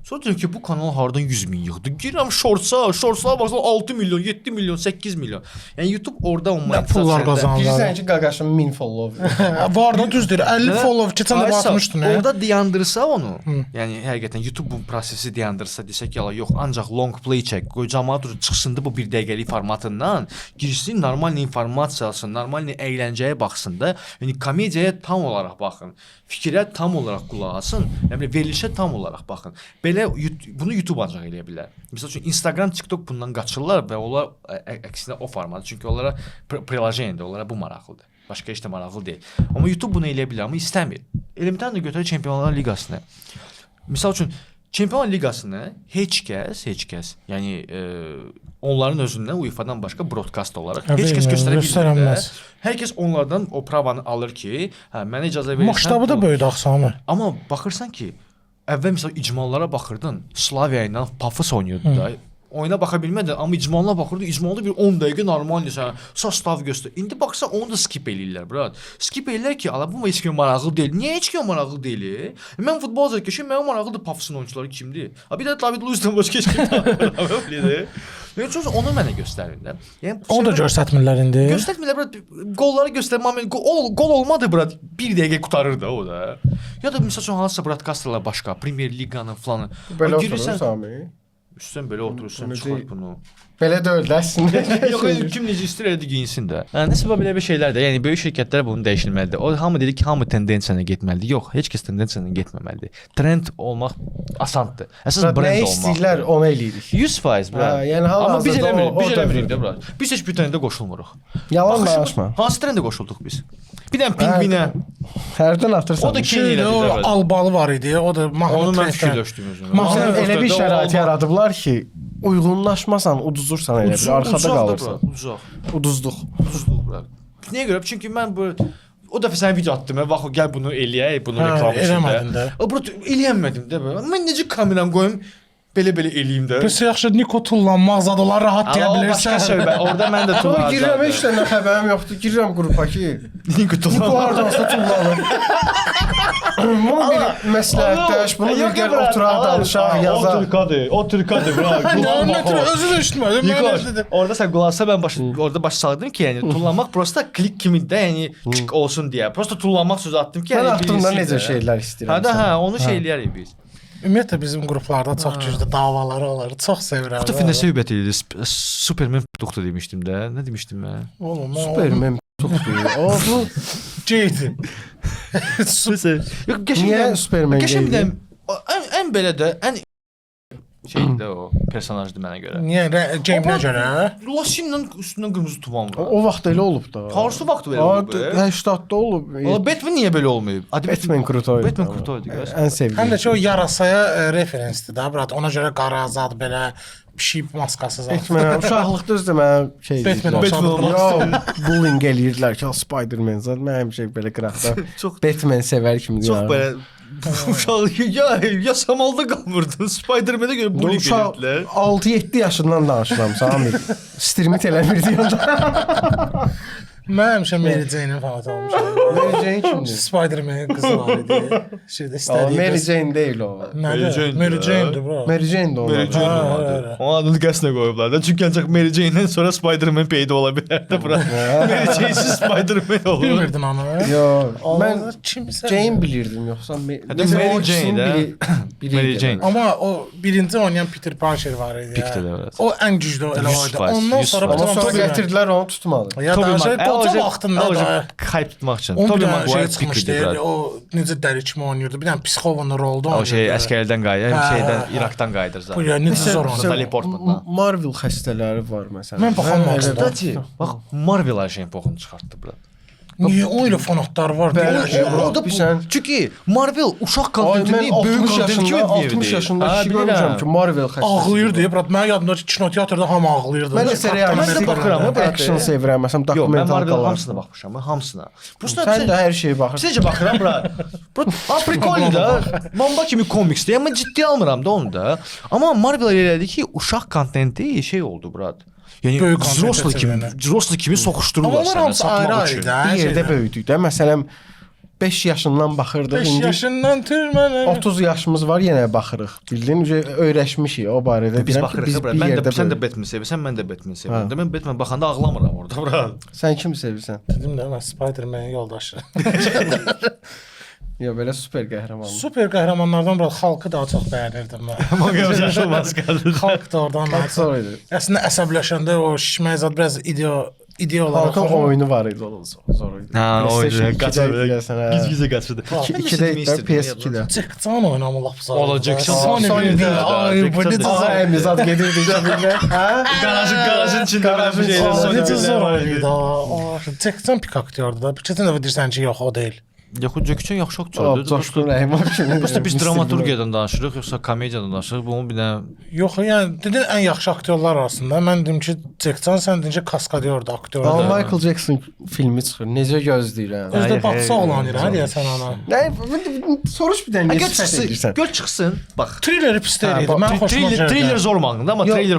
Speaker 1: Sonra deyir ki, bu kanal hardan 100 min yığdı? Girirəm shorts'a baxsan 6 milyon, 7 milyon, 8 milyon. Yəni YouTube orada o
Speaker 2: pullar qazanır.
Speaker 3: Bilirsən ki, Qaqaşın 1000 follower.
Speaker 2: Var da düzdür. 50 follow keçən də batmışdı nə?
Speaker 1: Orada dayandırsa onu, yəni həqiqətən YouTube bu prosesi dayandırsa, desə ki, yox, ancaq long play çək, qoy cəmaət çıxsın da bu 1 dəqiqəlik formatından, girsin, normal informasiya alsın, normal əyləncəyə baxsın da, yəni komediyaya tam olaraq baxın, fikrə tam olaraq qulaq asın, yəni verilişə tam olaraq baxın. Belə bunu YouTube ancaq eləyə bilər. Məsəl üçün Instagram, TikTok bundan qaçırlar və onlar əksinə o format. Çünki onlara prilojendir, onlara bu maraqlıdır. Başqa heç də maraqlı deyil. Amma YouTube bunu eləyə bilər, amma istəmir. Elementarla götürək Çempionlar Liqasını. Məsəl üçün Çempionlar Liqasını heç kəs, yəni onların özündən UEFA-dan başqa broadcast olaraq heç kəs göstərə bilmir. Hər kəs onlardan o pravanı alır ki, mənə icazə verirsən.
Speaker 2: Maçtabı da böyüdü axsanı.
Speaker 1: Amma baxırsan ki, əvvəl məsələn icmallara baxırdın, Slavia ilə Pafos oynayırdı da. Oyuna baxa bilmədin, amma icmalına baxırdın, icmalda bir 10 dəqiqə normal desən, sastav göstər. İndi baxsa onu da skip eləyirlər, brat. Skip eləyirlər ki, ala bu heç kim maraqlı deyil. Niyə heç kim maraqlı deyil? Mən futbol zərkeşim, mənim maraqlıdır Pafosun oyunçuları kimdir? Bir də David Luiz'dən başqa heç kim tanımır. Yəni onu mənə göstərin də. Yəni
Speaker 2: onu da göstərmirlər indi.
Speaker 1: Göstərmirlər, brat. Qolları göstərməm. Qol olmadı, brat. 1 dəqiqə qutarır da o da. Ya da məsəl üçün hansısa broadcasterlar başqa, Premier Liqanın falan.
Speaker 3: Belə oturur Sami.
Speaker 1: Üstən belə oturursan, çıxart bunu.
Speaker 3: Belə deyil də əslində.
Speaker 1: Yox, kim necə istəyir elə geyinsin də. Nəsə belə bir şeylər də, yəni böyük şirkətlər bunu dəyişilməlidir. O hamı dedi ki, hamı tendensiyanə getməlidir. Yox, heç kəs tendensiyanə getməməlidir. Trend olmaq asandır. Əsas brend olmaq.
Speaker 3: Nə istəyirlər, onu eləyirik.
Speaker 1: 100% bura.
Speaker 3: Yəni
Speaker 1: amma biz eləmirik
Speaker 3: də
Speaker 1: bura. Biz heç bir trenddə qoşulmuruq.
Speaker 3: Yalan danışma.
Speaker 1: Hansı trendə qoşulduq biz? Bir dənə pingvinə.
Speaker 3: Hərdən atırsan.
Speaker 1: O da Keniyədə.
Speaker 2: O albalı var idi. O da
Speaker 1: onu mən fikirləşdim özüm.
Speaker 3: Elə bir şərait yaradıblar ki, uyğunlaşmasan uduzursan elə bir arxada qalırsan. Uduzduq.
Speaker 1: Bura. Niyə görə? Çünki mən bu o dəfə sənə video atdım. Bax, gəl bunu eləyək, bunu reklam
Speaker 2: etmədim.
Speaker 1: O bura eləyəmədim də. Mən necə kameram qoyum? Belə eləyim də.
Speaker 2: Pis yaxşı Niko tullanmaq zad olar rahat deyə bilirsən.
Speaker 1: Söhbət. Orada mən də tullanacağam.
Speaker 3: Girirəm heç nə xəbərim yoxdur. Girirəm qrupa ki.
Speaker 1: Niko
Speaker 3: hardansa tullanır. Bunu bir məsləhətdaş, bunu bir gəl oturaq danışaq, yazaq.
Speaker 1: O Türkadır, bura.
Speaker 2: Özü də eşitmədim.
Speaker 1: Orada sən qulaqsa mən orada baş saldım ki, yəni tullanmaq prosta klik kimi də, yəni klik olsun deyə. Prosta tullanmaq sözü attım ki,
Speaker 3: yəni aklımda necə şeylər istəyirəm.
Speaker 1: Hə, onu şey eləyərik biz.
Speaker 2: Ümumiyyətlə bizim qruplarda çox güclü davaları olur. Çox sevirəm.
Speaker 1: Bu dəfə nə söhbət edirdi? Superman produktu demişdim də. Nə demişdim mən?
Speaker 2: Oğlum,
Speaker 3: Superman produktu. O bu
Speaker 2: Jade.
Speaker 1: Yox,
Speaker 3: Niyə Superman
Speaker 1: Jade? Ən belə də, ən şeydə o personajdır mənə görə.
Speaker 2: Niyə? Jame'ə görə?
Speaker 1: Laşinlə üstündən qırmızı tuman var.
Speaker 3: O vaxt elə olub da.
Speaker 1: Tarsı vaxt belə olub.
Speaker 3: 80-da olub.
Speaker 1: Ola Batman niyə belə olmayıb?
Speaker 3: Batman krutoydu.
Speaker 1: Batman krutoydu.
Speaker 3: Ən sevdiyim.
Speaker 2: Həm də ki o yarasaya referensdir də, brat. Ona görə qara zad belə pişik maskası zad.
Speaker 3: Batman uşaqlıqda özdə mən şey
Speaker 2: Batman
Speaker 3: bullying eləyirdilər ki, Spider-Man zad. Mən həmişə belə qıraqda Batman sevər kimi deyirəm.
Speaker 1: Çox belə uşaq ya samalda qalmırdın. Spider-Man-ə görə bullying edirdilər.
Speaker 3: 6-7 yaşından danışıram Sami. Stirmit eləmirdi onda.
Speaker 2: Mən həmişə Mary Jane-in fanatı olmuşam.
Speaker 3: Mary Jane kimdir?
Speaker 2: Spider-Man qızı var idi. Şeydə istədiyi.
Speaker 3: Mary Jane deyil o.
Speaker 2: Mary Jane-dir bro.
Speaker 3: Mary Jane də o.
Speaker 1: Mary Jane adı. O adını qəsdlə qoyublar da. Çünki ancaq Mary Jane-dən sonra Spider-Man peyda ola bilər də bura. Mary Jane-siz Spider-Man olur.
Speaker 2: Bilmirdin onu?
Speaker 3: Yox. Mən
Speaker 2: kimsə
Speaker 3: Jane bilirdim yoxsa
Speaker 1: Mary Jane də. Mary Jane.
Speaker 2: Amma o birinci oynayan Peter Parker var idi.
Speaker 1: Pikdə
Speaker 2: o ən güclü o elə oydu. Ondan sonra
Speaker 3: sonra gətirdilər onu tutmadı.
Speaker 2: Ya da şey qoca vaxtında da
Speaker 1: hype tutmaq üçün.
Speaker 2: Tobi Maguire çıxmışdı. O necə dəri kimi oynayırdı. Bir dənə psixovanın rolda oynayırdı.
Speaker 1: O şey əsgərlərdən qayıdır, şeydən Iraqdan qayıdır zaten.
Speaker 2: Bu ya necə zor onu.
Speaker 1: Teleportla.
Speaker 3: Marvel xəstələri var məsələn.
Speaker 2: Mən baxamadım.
Speaker 1: Bax Marvel ajan poxunu çıxartdı bura.
Speaker 2: Niyə öyle fanatlar var?
Speaker 3: Bəli,
Speaker 2: Deyir,
Speaker 3: Bro,
Speaker 1: O da bu.
Speaker 3: bilirsən-
Speaker 1: Çünki Marvel uşaq
Speaker 3: Ay,
Speaker 1: kontentini
Speaker 3: mən
Speaker 1: böyük
Speaker 3: 60
Speaker 1: kontent kimi
Speaker 3: yaşında,
Speaker 1: verdi.
Speaker 3: 60 yaşında kişi görmüşəm ki, Marvel xəstəsi.
Speaker 2: ağlayır deyə, brat. Mən yadımda ki, kinoteatrda hamı ağlayırdı.
Speaker 3: Mən də serial
Speaker 1: Mən də baxıram,
Speaker 3: action sevirəm, məsələn,
Speaker 1: Yox, mən
Speaker 3: dokumental
Speaker 1: Marvel
Speaker 3: qalar.
Speaker 1: hamısına baxmışam, mən hamısına. Prosta
Speaker 3: Sən də hər şeyə baxırsan.
Speaker 1: Sizcə baxıram bura. Bura prikol da. Bomba kimi komiksdir, amma ciddi almıram da onu da. Amma Marvel elədi ki, uşaq kontenti şey oldu bura. Yəni
Speaker 2: Böyük kontent
Speaker 1: взрослый kimi soxuşdururlar
Speaker 2: Amma onlar hamısı ayrı-ayrı da.
Speaker 3: Bir yerdə böyüdük də. Məsələn, 5 yaşından baxırdıq.
Speaker 2: 5
Speaker 3: İndi
Speaker 2: yaşından türmənə.
Speaker 3: 30 yaşımız var, yenə baxırıq. Bildin, öyrəşmişik o barədə.
Speaker 1: Biz
Speaker 3: Deyirəm ki,
Speaker 1: baxırıq bura.
Speaker 3: bir
Speaker 1: Mən də
Speaker 3: yerdə
Speaker 1: sən də
Speaker 3: böyüdük.
Speaker 1: Batman sevirsən, mən də Batman sevirəm. Mən Batman baxanda ağlamıram orada bura.
Speaker 3: Sən kimi sevirsən?
Speaker 2: Dedim də mən Spider-Man yoldaşı.
Speaker 3: Ya belə super qəhrəman.
Speaker 2: Super qəhrəmanlardan bura xalqı daha çox bəyənirdim mən.
Speaker 1: Amma yaşlı maskalı.
Speaker 2: Xalq da oradan
Speaker 3: Sonra idi.
Speaker 2: əslində əsəbləşəndə o şişməyə zad biraz idea olaraq
Speaker 3: Halkın oyunu var idi, o zor idi.
Speaker 1: Ha, o
Speaker 3: PlayStation
Speaker 1: qaçırdı.
Speaker 3: 2-də sənə.
Speaker 1: Giz-gizə qaçırdı.
Speaker 3: 2-də PS2-də.
Speaker 2: Jackson oynamı lap zor.
Speaker 1: Olacaq.
Speaker 2: Sony bildi. Ay bu necə zor.
Speaker 3: Ay, mizad gedirdik cəbinə. Hə?
Speaker 1: Garajın içində
Speaker 3: Garajın
Speaker 1: bir
Speaker 3: içində.
Speaker 1: şey.
Speaker 2: Necə zor oydu. Jackson pik aktyordur da. Keçən dəfə deyirsən ki, yox o deyil.
Speaker 1: Yox, Jackson yaxşı aktyordur.
Speaker 3: Coşqun Rəhimov kimi.
Speaker 1: Prosta biz dramaturgiyadan danışırıq, yoxsa komediyadan danışırıq. Bunu bir dənə
Speaker 2: Yox, yəni dedin ən yaxşı aktyorlar arasında. Mən dedim ki, Jackson sən deyincə kaskadyordur, aktyordur.
Speaker 3: Amma Michael Jackson filmi çıxır. Necə gözləyirəm.
Speaker 2: Özdə
Speaker 1: Hayır,
Speaker 2: baxsa
Speaker 1: hayır,
Speaker 2: olanır, hə deyəsən ona.
Speaker 3: Nə, soruş bir dənə.
Speaker 1: Gör çıxsın. Gör çıxsın. Bax.
Speaker 2: Thriller pis deyildi. Mən xoşuma gəldi.
Speaker 1: Trailer zor mahnıdır, amma trailer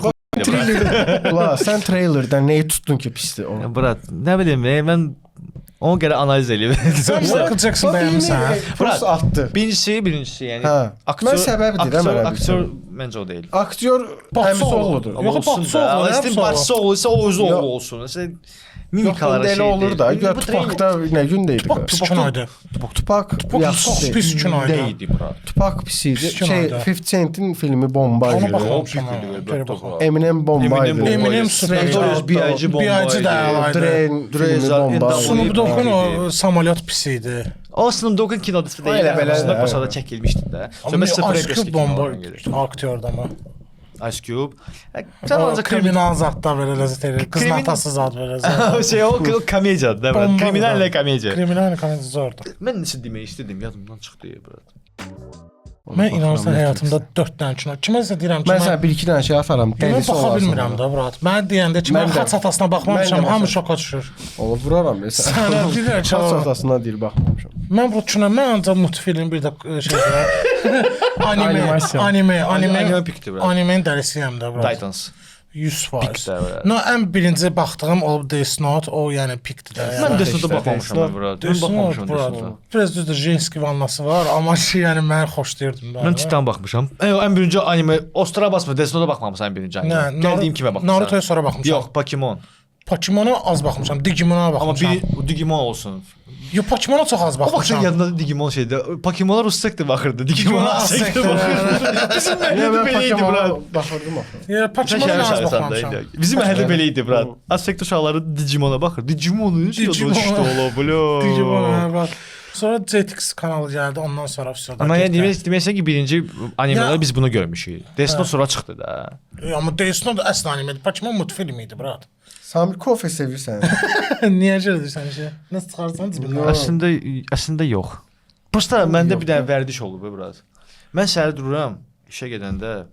Speaker 3: Ula, sən treylerdən nəyi tutdun ki pisdir o?
Speaker 1: Brat, nə bilim, mən ona görə analiz eləyim.
Speaker 2: Sən Michael Jackson bəyənmirsən?
Speaker 3: Fıras atdı.
Speaker 1: Birincisi, yəni
Speaker 3: Hə. Mən səbəbi deyirəm, elə
Speaker 1: aktyor məncə o deyil.
Speaker 3: Aktyor
Speaker 2: Bacısı
Speaker 3: əmisi
Speaker 2: oğludur.
Speaker 3: oğludur.
Speaker 2: Yox, bacısı oğlu,
Speaker 1: İstəyir
Speaker 2: hepsi
Speaker 1: bacısı oğlu isə o özü
Speaker 3: Yox.
Speaker 1: oğlu olsun. Məsələn,
Speaker 3: Yox,
Speaker 1: mimikalara
Speaker 3: elə olur da. Gör Tupakda nə gündə idi?
Speaker 2: Bak pis kinoydu.
Speaker 3: Tupak
Speaker 2: Çox pis kinoydu.
Speaker 1: deyildi bura.
Speaker 3: Tupak pis idi.
Speaker 2: Pis
Speaker 3: Şey,
Speaker 2: kinoydu.
Speaker 3: 50 Cent'in filmi bomba
Speaker 2: Ona
Speaker 3: idi.
Speaker 2: baxmamışam.
Speaker 3: Eminem bomba idi.
Speaker 2: Eminem süper.
Speaker 1: B.I.G. bomba
Speaker 2: B.I.G.
Speaker 1: idi.
Speaker 2: də əlaydı.
Speaker 3: Dre filmi bomba.
Speaker 2: Snoop Dogg'un o samolyot pis idi.
Speaker 1: O Snoop Dogg'un kinodusu deyil.
Speaker 3: Elə belə də.
Speaker 1: Başada çəkilmişdi də.
Speaker 2: Amma Ice Cube bomba aktyordu ama.
Speaker 1: Ice Cube. Sən ancaq
Speaker 2: Kriminal zatda belə ləzzət edir. Qızın
Speaker 1: Krimin-
Speaker 2: atası zad belə zad.
Speaker 1: şey o komediyadır, değil mi?
Speaker 2: Bomba
Speaker 1: Kriminalle
Speaker 2: da.
Speaker 1: komediya.
Speaker 2: Kriminal komediya zordur.
Speaker 1: Mən nəsə demək istədim, yadımdan çıxdı ya bura.
Speaker 2: Mən inanırsan həyatımda 4 dənə kino. Kiməsə deyirəm ki,
Speaker 3: Mən sənə 1-2 dənə şey atarım.
Speaker 2: mən baxa bilmirəm də, brat. Mən deyəndə ki, mən
Speaker 3: Mən də.
Speaker 2: xaç atasına baxmamışam,
Speaker 3: Mən də
Speaker 2: hamı
Speaker 3: məsələn.
Speaker 2: şoka düşür.
Speaker 3: Ola vuraram ya.
Speaker 2: Sənə deyirəm ki,
Speaker 3: Çat çatasına deyir baxmamışam.
Speaker 2: mən bu kino, mən ancaq multfilm bir də
Speaker 3: Animasiya.
Speaker 2: anime
Speaker 1: pikdir bura.
Speaker 2: animenin dəlisiyəm də, brat.
Speaker 1: Titans.
Speaker 2: 100%.
Speaker 1: Pikdir bura.
Speaker 2: No, ən birinci baxdığım o Death Note, o yəni pikdir də.
Speaker 1: Mən
Speaker 2: Yəni.
Speaker 1: Death Note-a baxmamışam
Speaker 3: Death
Speaker 1: bura. Mən
Speaker 2: Death Note,
Speaker 1: baxmamışam Death
Speaker 2: brat.
Speaker 1: Note-a.
Speaker 2: Biraz düzdür, Jenski vannası var, amma ki, yəni mən xoşlayırdım da.
Speaker 1: Mən Titan baxmışam. Ən birinci anime Ostra basma, Death Note-a baxmamısan ən birinci anime.
Speaker 2: Nə,
Speaker 1: Gəldiyim kimə baxmısan?
Speaker 2: Naruto'ya sonra baxmışam.
Speaker 1: Yox, Pokemon.
Speaker 2: Pokemona az baxmışam, Digimon'a
Speaker 1: Amma
Speaker 2: baxmışam.
Speaker 1: biri Digimon olsun.
Speaker 2: Yo, Pokemona çox az
Speaker 1: O baxsan
Speaker 2: baxmışam.
Speaker 1: yadında Digimon şeydə. Pokemonlar rus sektor baxırdı. Digimon az sektor baxırdı. Bizim
Speaker 3: Niyə
Speaker 1: məhəllədə
Speaker 3: mən
Speaker 1: belə idi,
Speaker 3: Pokemon'a
Speaker 1: bura.
Speaker 3: baxırdım axı.
Speaker 2: Ya,
Speaker 1: Sən
Speaker 2: Pokemona
Speaker 1: şəhər
Speaker 2: az
Speaker 1: şahısanda
Speaker 2: baxmışam.
Speaker 1: idi. Bizim məhəllədə belə idi, bura. Az sektor uşaqları Digimona baxır. Digimon'un
Speaker 2: Digimon.
Speaker 1: düşdü ola, blo.
Speaker 2: Digimon, bak. Sonra Jetix kanalı gəldi, ondan sonra vəssalam.
Speaker 1: Amma yəni deməksən ki, birinci animedə
Speaker 2: Ya-
Speaker 1: biz bunu görmüşük. Death Note sonra çıxdı da.
Speaker 2: Amma Death Note əsl animedir. Pokemon multfilm idi, brat.
Speaker 3: Samir Kofe sevirsən.
Speaker 2: Niyə gəlirsən işə? Nəsə çıxarsan cibindən?
Speaker 1: Əslində yox. Prosta məndə bir dənə vərdiş olub bura. Mən səhər dururam, işə gedəndə.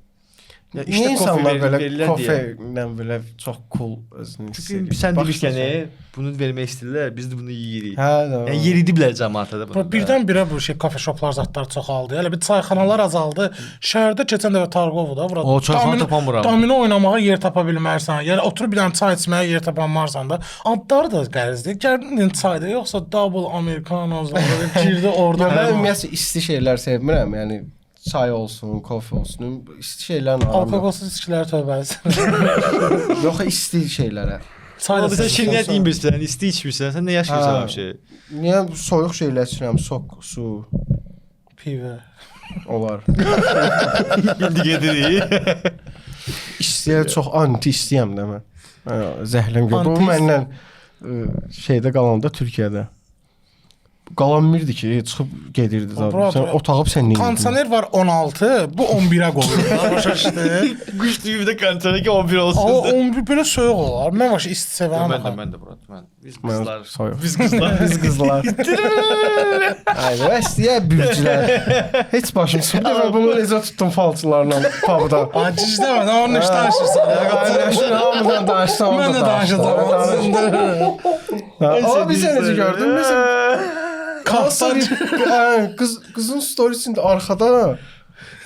Speaker 1: Ya
Speaker 3: Niyə
Speaker 1: kofe
Speaker 3: insanlar belə
Speaker 1: verirlər
Speaker 3: kofe
Speaker 1: deyə.
Speaker 3: ilə belə çox cool özünü hiss
Speaker 1: Çünki
Speaker 3: edir?
Speaker 1: sən
Speaker 3: Baxırsan
Speaker 1: demişkən, bunu vermək istəyirlər, biz də bunu yeyirik.
Speaker 3: Hə, də.
Speaker 1: Yəni yeridiblər cəmaata da bunu.
Speaker 2: Birdən-birə bu şey kafe shoplar zatlar çoxaldı. Elə bir çayxanalar azaldı. Şəhərdə keçən dəfə Targovda bura.
Speaker 1: O, çayxana tapamıram.
Speaker 2: Domino oynamağa yer tapa bilmərsən. Yəni oturub bir dənə çay içməyə yer tapanmarsan da. Adları da qərizdir. Gəldin çayda yoxsa double americano girdi orada.
Speaker 3: Mən ümumiyyətlə isti şeylər sevmirəm. Yəni çay olsun, kofe olsun, isti şeylərin aramı.
Speaker 2: Alkoqolsuz içkilər tövbəlisən.
Speaker 3: Yox, isti şeylərə.
Speaker 2: Çay
Speaker 1: Sən şirniyyət yemirsən, isti içmirsən, sən nə yaşayırsan
Speaker 3: Hə.
Speaker 1: bu şey?
Speaker 3: Niyə soyuq şeylər içirəm? Sok, su
Speaker 2: pivə.
Speaker 3: olar.
Speaker 1: İndi gedirik.
Speaker 3: İstiyə çox anti istəyəm də mən. Zəhləm görə. Bu
Speaker 2: Anti-isti.
Speaker 3: məndən şeydə qalanda Türkiyədə. qalanmırdı ki, çıxıb gedirdi
Speaker 2: Bura-
Speaker 3: zaten. Sən otağı sən nə?
Speaker 2: Kondisioner var 16, bu 11-ə qoyulur. Başa düşdün?
Speaker 1: Quş düyübdə kondisioner ki 11 olsun.
Speaker 2: Amma 11 belə soyuq olar. Mən başı isti sevərəm.
Speaker 1: Mən də Murat. Biz qızlar.
Speaker 3: Biz qızlar. Aynen, əslində bürcülər. Heç başım çıxdı və bunu necə tutdum falçılarla pubda.
Speaker 2: Acı demə, onun heç danışırsan.
Speaker 3: Qardaşım, hamıdan danışsam
Speaker 2: Mən də danışacağam.
Speaker 3: Ama biz necə gördün? Kalsa qızın storiesində arxada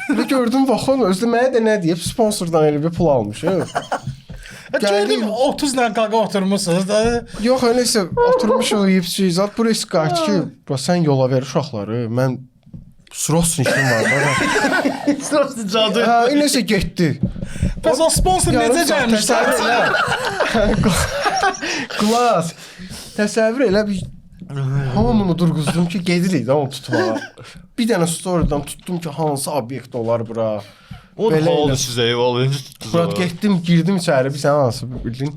Speaker 3: bir gördüm baxın özü mənə də nə deyib sponsordan elə bir pul almışım.
Speaker 2: Gördüm 30 ilə qaqa oturmusunuz da.
Speaker 3: Yox, nəysə oturmuşuq yeyib zat bu risk qayıt ki, sən yola ver uşaqları. Mən Srossun işim var da.
Speaker 1: Sırası cadı.
Speaker 3: Hə, nəysə getdi.
Speaker 2: Bəs o sponsor necə gəlmiş?
Speaker 3: Qulaq. Təsəvvür elə bir hamını durğuzdum ki, gedirik də onu tutmağa. Bir dənə storydən tutdum ki, hansı obyekt olar bura.
Speaker 1: O da oldu sizə eyvallah.
Speaker 3: Murat getdim, girdim içəri, bir sən hansı bildin.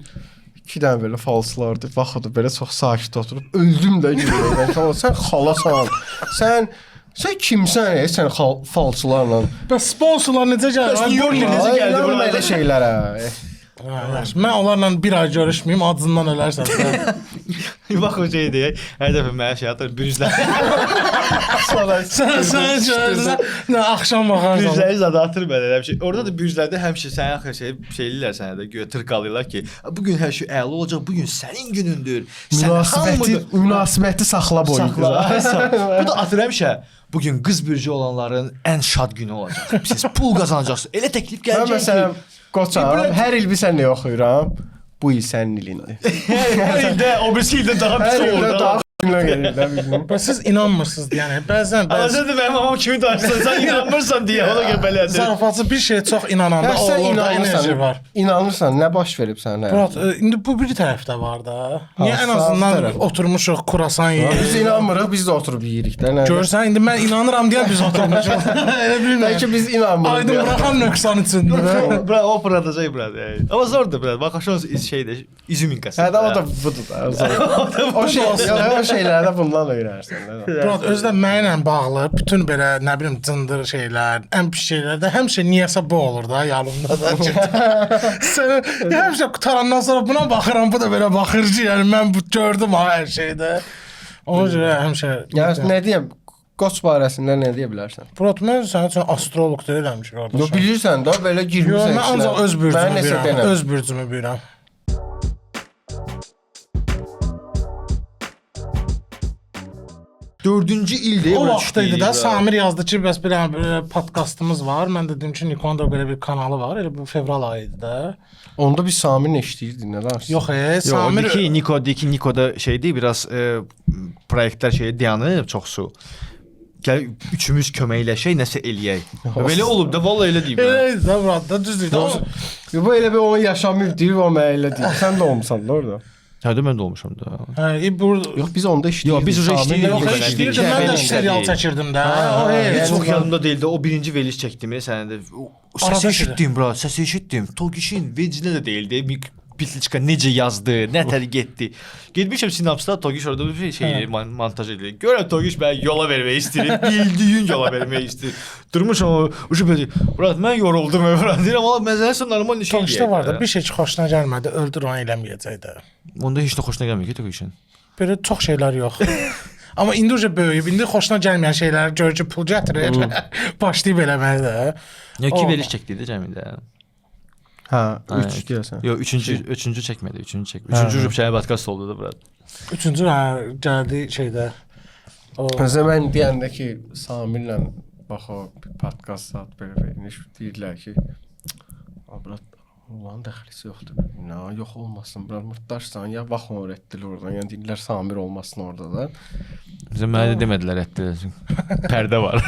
Speaker 3: 2 dənə belə falsılardı. Baxırdı belə çox sakit oturub öldüm də gülməkdən. Sən xalasan. Sən kimsən? Sən falçılarla.
Speaker 2: Bəs sponsorlar necə gəlir?
Speaker 1: necə gəldi bura?
Speaker 3: Belə şeylərə.
Speaker 2: Mən onlarla bir ay görüşməyim, acından ölərsən.
Speaker 1: Bax o şey deyək. Hər dəfə mənə şey atır, bürclər.
Speaker 2: Sən görürsən, nə axşam baxarsan.
Speaker 1: Bürcləri zada atır belə elə bir şey. Orada da bürclərdə həmişə səni axı şeylilər sənə də göyə tırqalıyırlar ki, bu gün hər şey əla olacaq, bu gün sənin günündür.
Speaker 3: Münasibəti saxla boyu.
Speaker 1: Bu da atır həmişə. Bugün qız bürcü olanların ən şad günü olacaq. Siz pul qazanacaqsınız. Elə təklif
Speaker 3: Mən
Speaker 1: gələcək
Speaker 3: məsələn
Speaker 1: ki,
Speaker 3: qoçam, hər il bir sənə oxuyuram. Bu il sənin ilindir.
Speaker 1: hər ildə o birisi ildə daha pis
Speaker 3: Hər
Speaker 1: olur.
Speaker 3: ildə daha günlə gelir də bildim.
Speaker 2: Bəs siz inanmırsınız yəni. Bəzən
Speaker 1: Sən də mənim mamam kimi danışsan, sən inanmırsan deyə ona görə belədir.
Speaker 2: zarafatçı bir şey çox inananda
Speaker 3: Sən
Speaker 2: orada enerji var.
Speaker 3: İnanırsan, nə baş verib sənə?
Speaker 2: Murat, indi bu bir tərəfdə var da. Niyə ən
Speaker 3: sağ
Speaker 2: azından
Speaker 3: tərəf.
Speaker 2: oturmuşuq, kurasan yeyirik.
Speaker 3: Biz inanmırıq, biz də oturub yeyirik də.
Speaker 2: Görsən, indi mən inanıram deyə biz oturmuşuq. Elə bilmirəm.
Speaker 3: Bəlkə biz inanmırıq.
Speaker 2: Aydın buraxan nöqsan içindir.
Speaker 1: Bura o prodacay burada. Amma zordur biraz. Baxışınız şeydə izüminkası.
Speaker 3: Hə də o da budur da. O şeylərdə bundan öyrənirsən də.
Speaker 2: Murat, özdə mənimlə bağlı bütün belə nə bilim cındır şeylər, ən pis şeylər də həmişə niyəsə bu olur da yanımda da. Sən həmişə qutarandan sonra buna baxıram, bu da belə baxır ki, yəni mən bu gördüm ha hər şeydə. Ona görə həmişə
Speaker 3: Yəni nə deyim? Qoç barəsində nə deyə bilərsən?
Speaker 2: Murat, mən sənin üçün astroloq deyiləm ki, qardaşım.
Speaker 3: Yo bilirsən də belə girmirsən.
Speaker 2: Yo, mən ancaq öz bürcümü bilirəm.
Speaker 3: bilirəm.
Speaker 2: Öz bürcümü bilirəm.
Speaker 1: Dördüncü ildir.
Speaker 2: O vaxtıydı da Samir yazdı ki, bəs bir podkastımız var. Mən dedim ki, Nikonda belə bir kanalı var. Elə bu fevral ayıydı da.
Speaker 3: Onda biz Samirlə işləyirdik, nə danışırsan?
Speaker 2: Yox, Samir
Speaker 1: Samir Niko'da şeydi biraz proyektlər şeyə dayanıb çoxsu. Gəl üçümüz köməkləşək, nəsə eləyək. Belə olub da vallahi elə deyim.
Speaker 2: Elə də Murat da düzdür.
Speaker 3: Yo bu elə bir onu yaşamayıb deyir, o mənə elə deyir. Sən də olmusan da orada.
Speaker 1: Hə də mən də olmuşam da.
Speaker 2: Hə, burada
Speaker 3: Yox biz onda işləyirdik.
Speaker 1: Yox, biz işləyirdik.
Speaker 2: yox, işləyirdim. Mən də serial çəkirdim də.
Speaker 1: Heç çox yanımda deyildi. O birinci veliş çəkdim sənə də. Səs eşitdim bura, səs eşitdim. Togişin vecinə də deyildi. Pitliçka necə yazdı, nətər getdi. Getmişəm Sinapsda, Togiş orada bir şey montaj edir. Görəm Togiş mənə yola vermək istəyir, bildiyin yola vermək istəyir. Durmuşam o belə. Murat mən yoruldum övrən deyirəm, amma məzəsən normal şey.
Speaker 2: Togişdə var da bir şey ki xoşuna gəlmədi, öldür onu eləməyəcək də.
Speaker 1: Onda heç də xoşuna gəlmir ki Togişin.
Speaker 2: Belə çox şeylər yox. Amma indi uca böyüyüb, indi xoşuna gəlməyən şeyləri görür ki, pul gətirir. Başlayıb eləməyə də.
Speaker 1: Ya ki veliş çəkdi də cəmində.
Speaker 3: Hə, 3 deyəsən.
Speaker 1: Yox, üçüncü çəkmədi, üçüncü çək. Üçüncü rübşəyə podkast oldu da bura.
Speaker 2: Üçüncü gəldi şeydə.
Speaker 3: Məsələn mən deyəndə ki, Samirlə bax o podkast saat belə vermiş deyirlər ki, "Abrat, ulan dəxlisi yoxdur." Nə, yox olmasın, bura mırtdaşsan, ya vaxt onu rəddələr oradan. Yəni deyirlər Samir olmasın orada da.
Speaker 1: Bizə mənə də demədilər rəddələr. Pərdə var.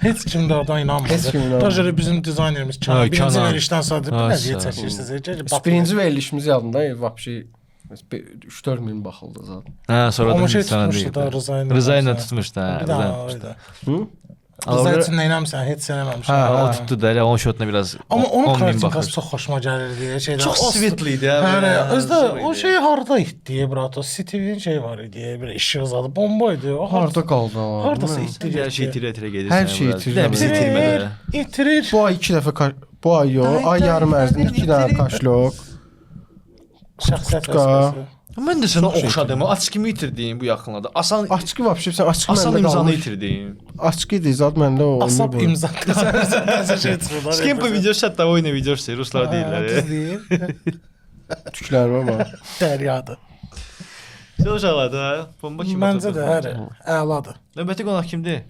Speaker 2: Heç kim də oradan inanmadı.
Speaker 3: Heç kim inanmadı.
Speaker 2: Daha bizim dizaynerimiz Kənan birinci verişdən sonra dedi, "Nə diyə çəkirsiniz?"
Speaker 3: Biz birinci verilişimiz yadında, vəbşi 3-4 min baxıldı zaten.
Speaker 1: Hə, sonra
Speaker 2: Amma
Speaker 1: da
Speaker 2: şey
Speaker 1: sana
Speaker 2: tutmuşdu da
Speaker 1: deyib.
Speaker 2: Rıza ilə.
Speaker 1: Rıza ilə tutmuşdu, hə.
Speaker 2: Bir
Speaker 1: Rıza
Speaker 2: daha
Speaker 1: tutmuşdu.
Speaker 2: oydu.
Speaker 3: Hı?
Speaker 2: Qızlar üçün nə eləmirsən? Heç sən eləməmişsən.
Speaker 1: Ha, o tutdu da elə onun şotuna biraz
Speaker 2: Amma onun
Speaker 1: 10 min
Speaker 2: kartinkası
Speaker 1: baxır.
Speaker 2: çox xoşuma gəlirdi. Şeydə.
Speaker 1: Çox sweetli idi.
Speaker 2: Hə, özdə o şey harda itdi, brato. City'nin şey var idi, bir işıq zadı, bomba idi. O
Speaker 3: Harda qaldı?
Speaker 2: Hardasa itdi.
Speaker 1: Hər şey itirə-itirə gedirsən.
Speaker 3: Hər şey
Speaker 1: biraz.
Speaker 3: itirir.
Speaker 1: Bir də bizi itirmədi.
Speaker 2: İtirir.
Speaker 3: Bu ay 2 dəfə bu ay yox, ay yarım ərzində 2 dənə kaşlok.
Speaker 2: Şəxsiyyət
Speaker 3: Kutka.
Speaker 2: vəsiqəsi.
Speaker 1: Mən də sənə
Speaker 3: Çox şey
Speaker 1: oxşadım. Açkımı itirdiyim bu yaxınlarda.
Speaker 3: Açqı vəbşə sən açqı
Speaker 1: Asan
Speaker 3: məndə
Speaker 1: imzanı
Speaker 3: qalmış.
Speaker 1: itirdim.
Speaker 3: Açqı idi zad məndə o.
Speaker 2: Asab imza təsəvvür şey çıxır.
Speaker 1: С кем поведешь, от того и наведешься. Ruslar deyirlər.
Speaker 2: deyir.
Speaker 3: Tüklərimə bax.
Speaker 2: Dəryadır.
Speaker 1: Çox uşaqlar da. Bomba kimi.
Speaker 2: Məncə də hər əladır.
Speaker 1: Növbəti qonaq kimdir?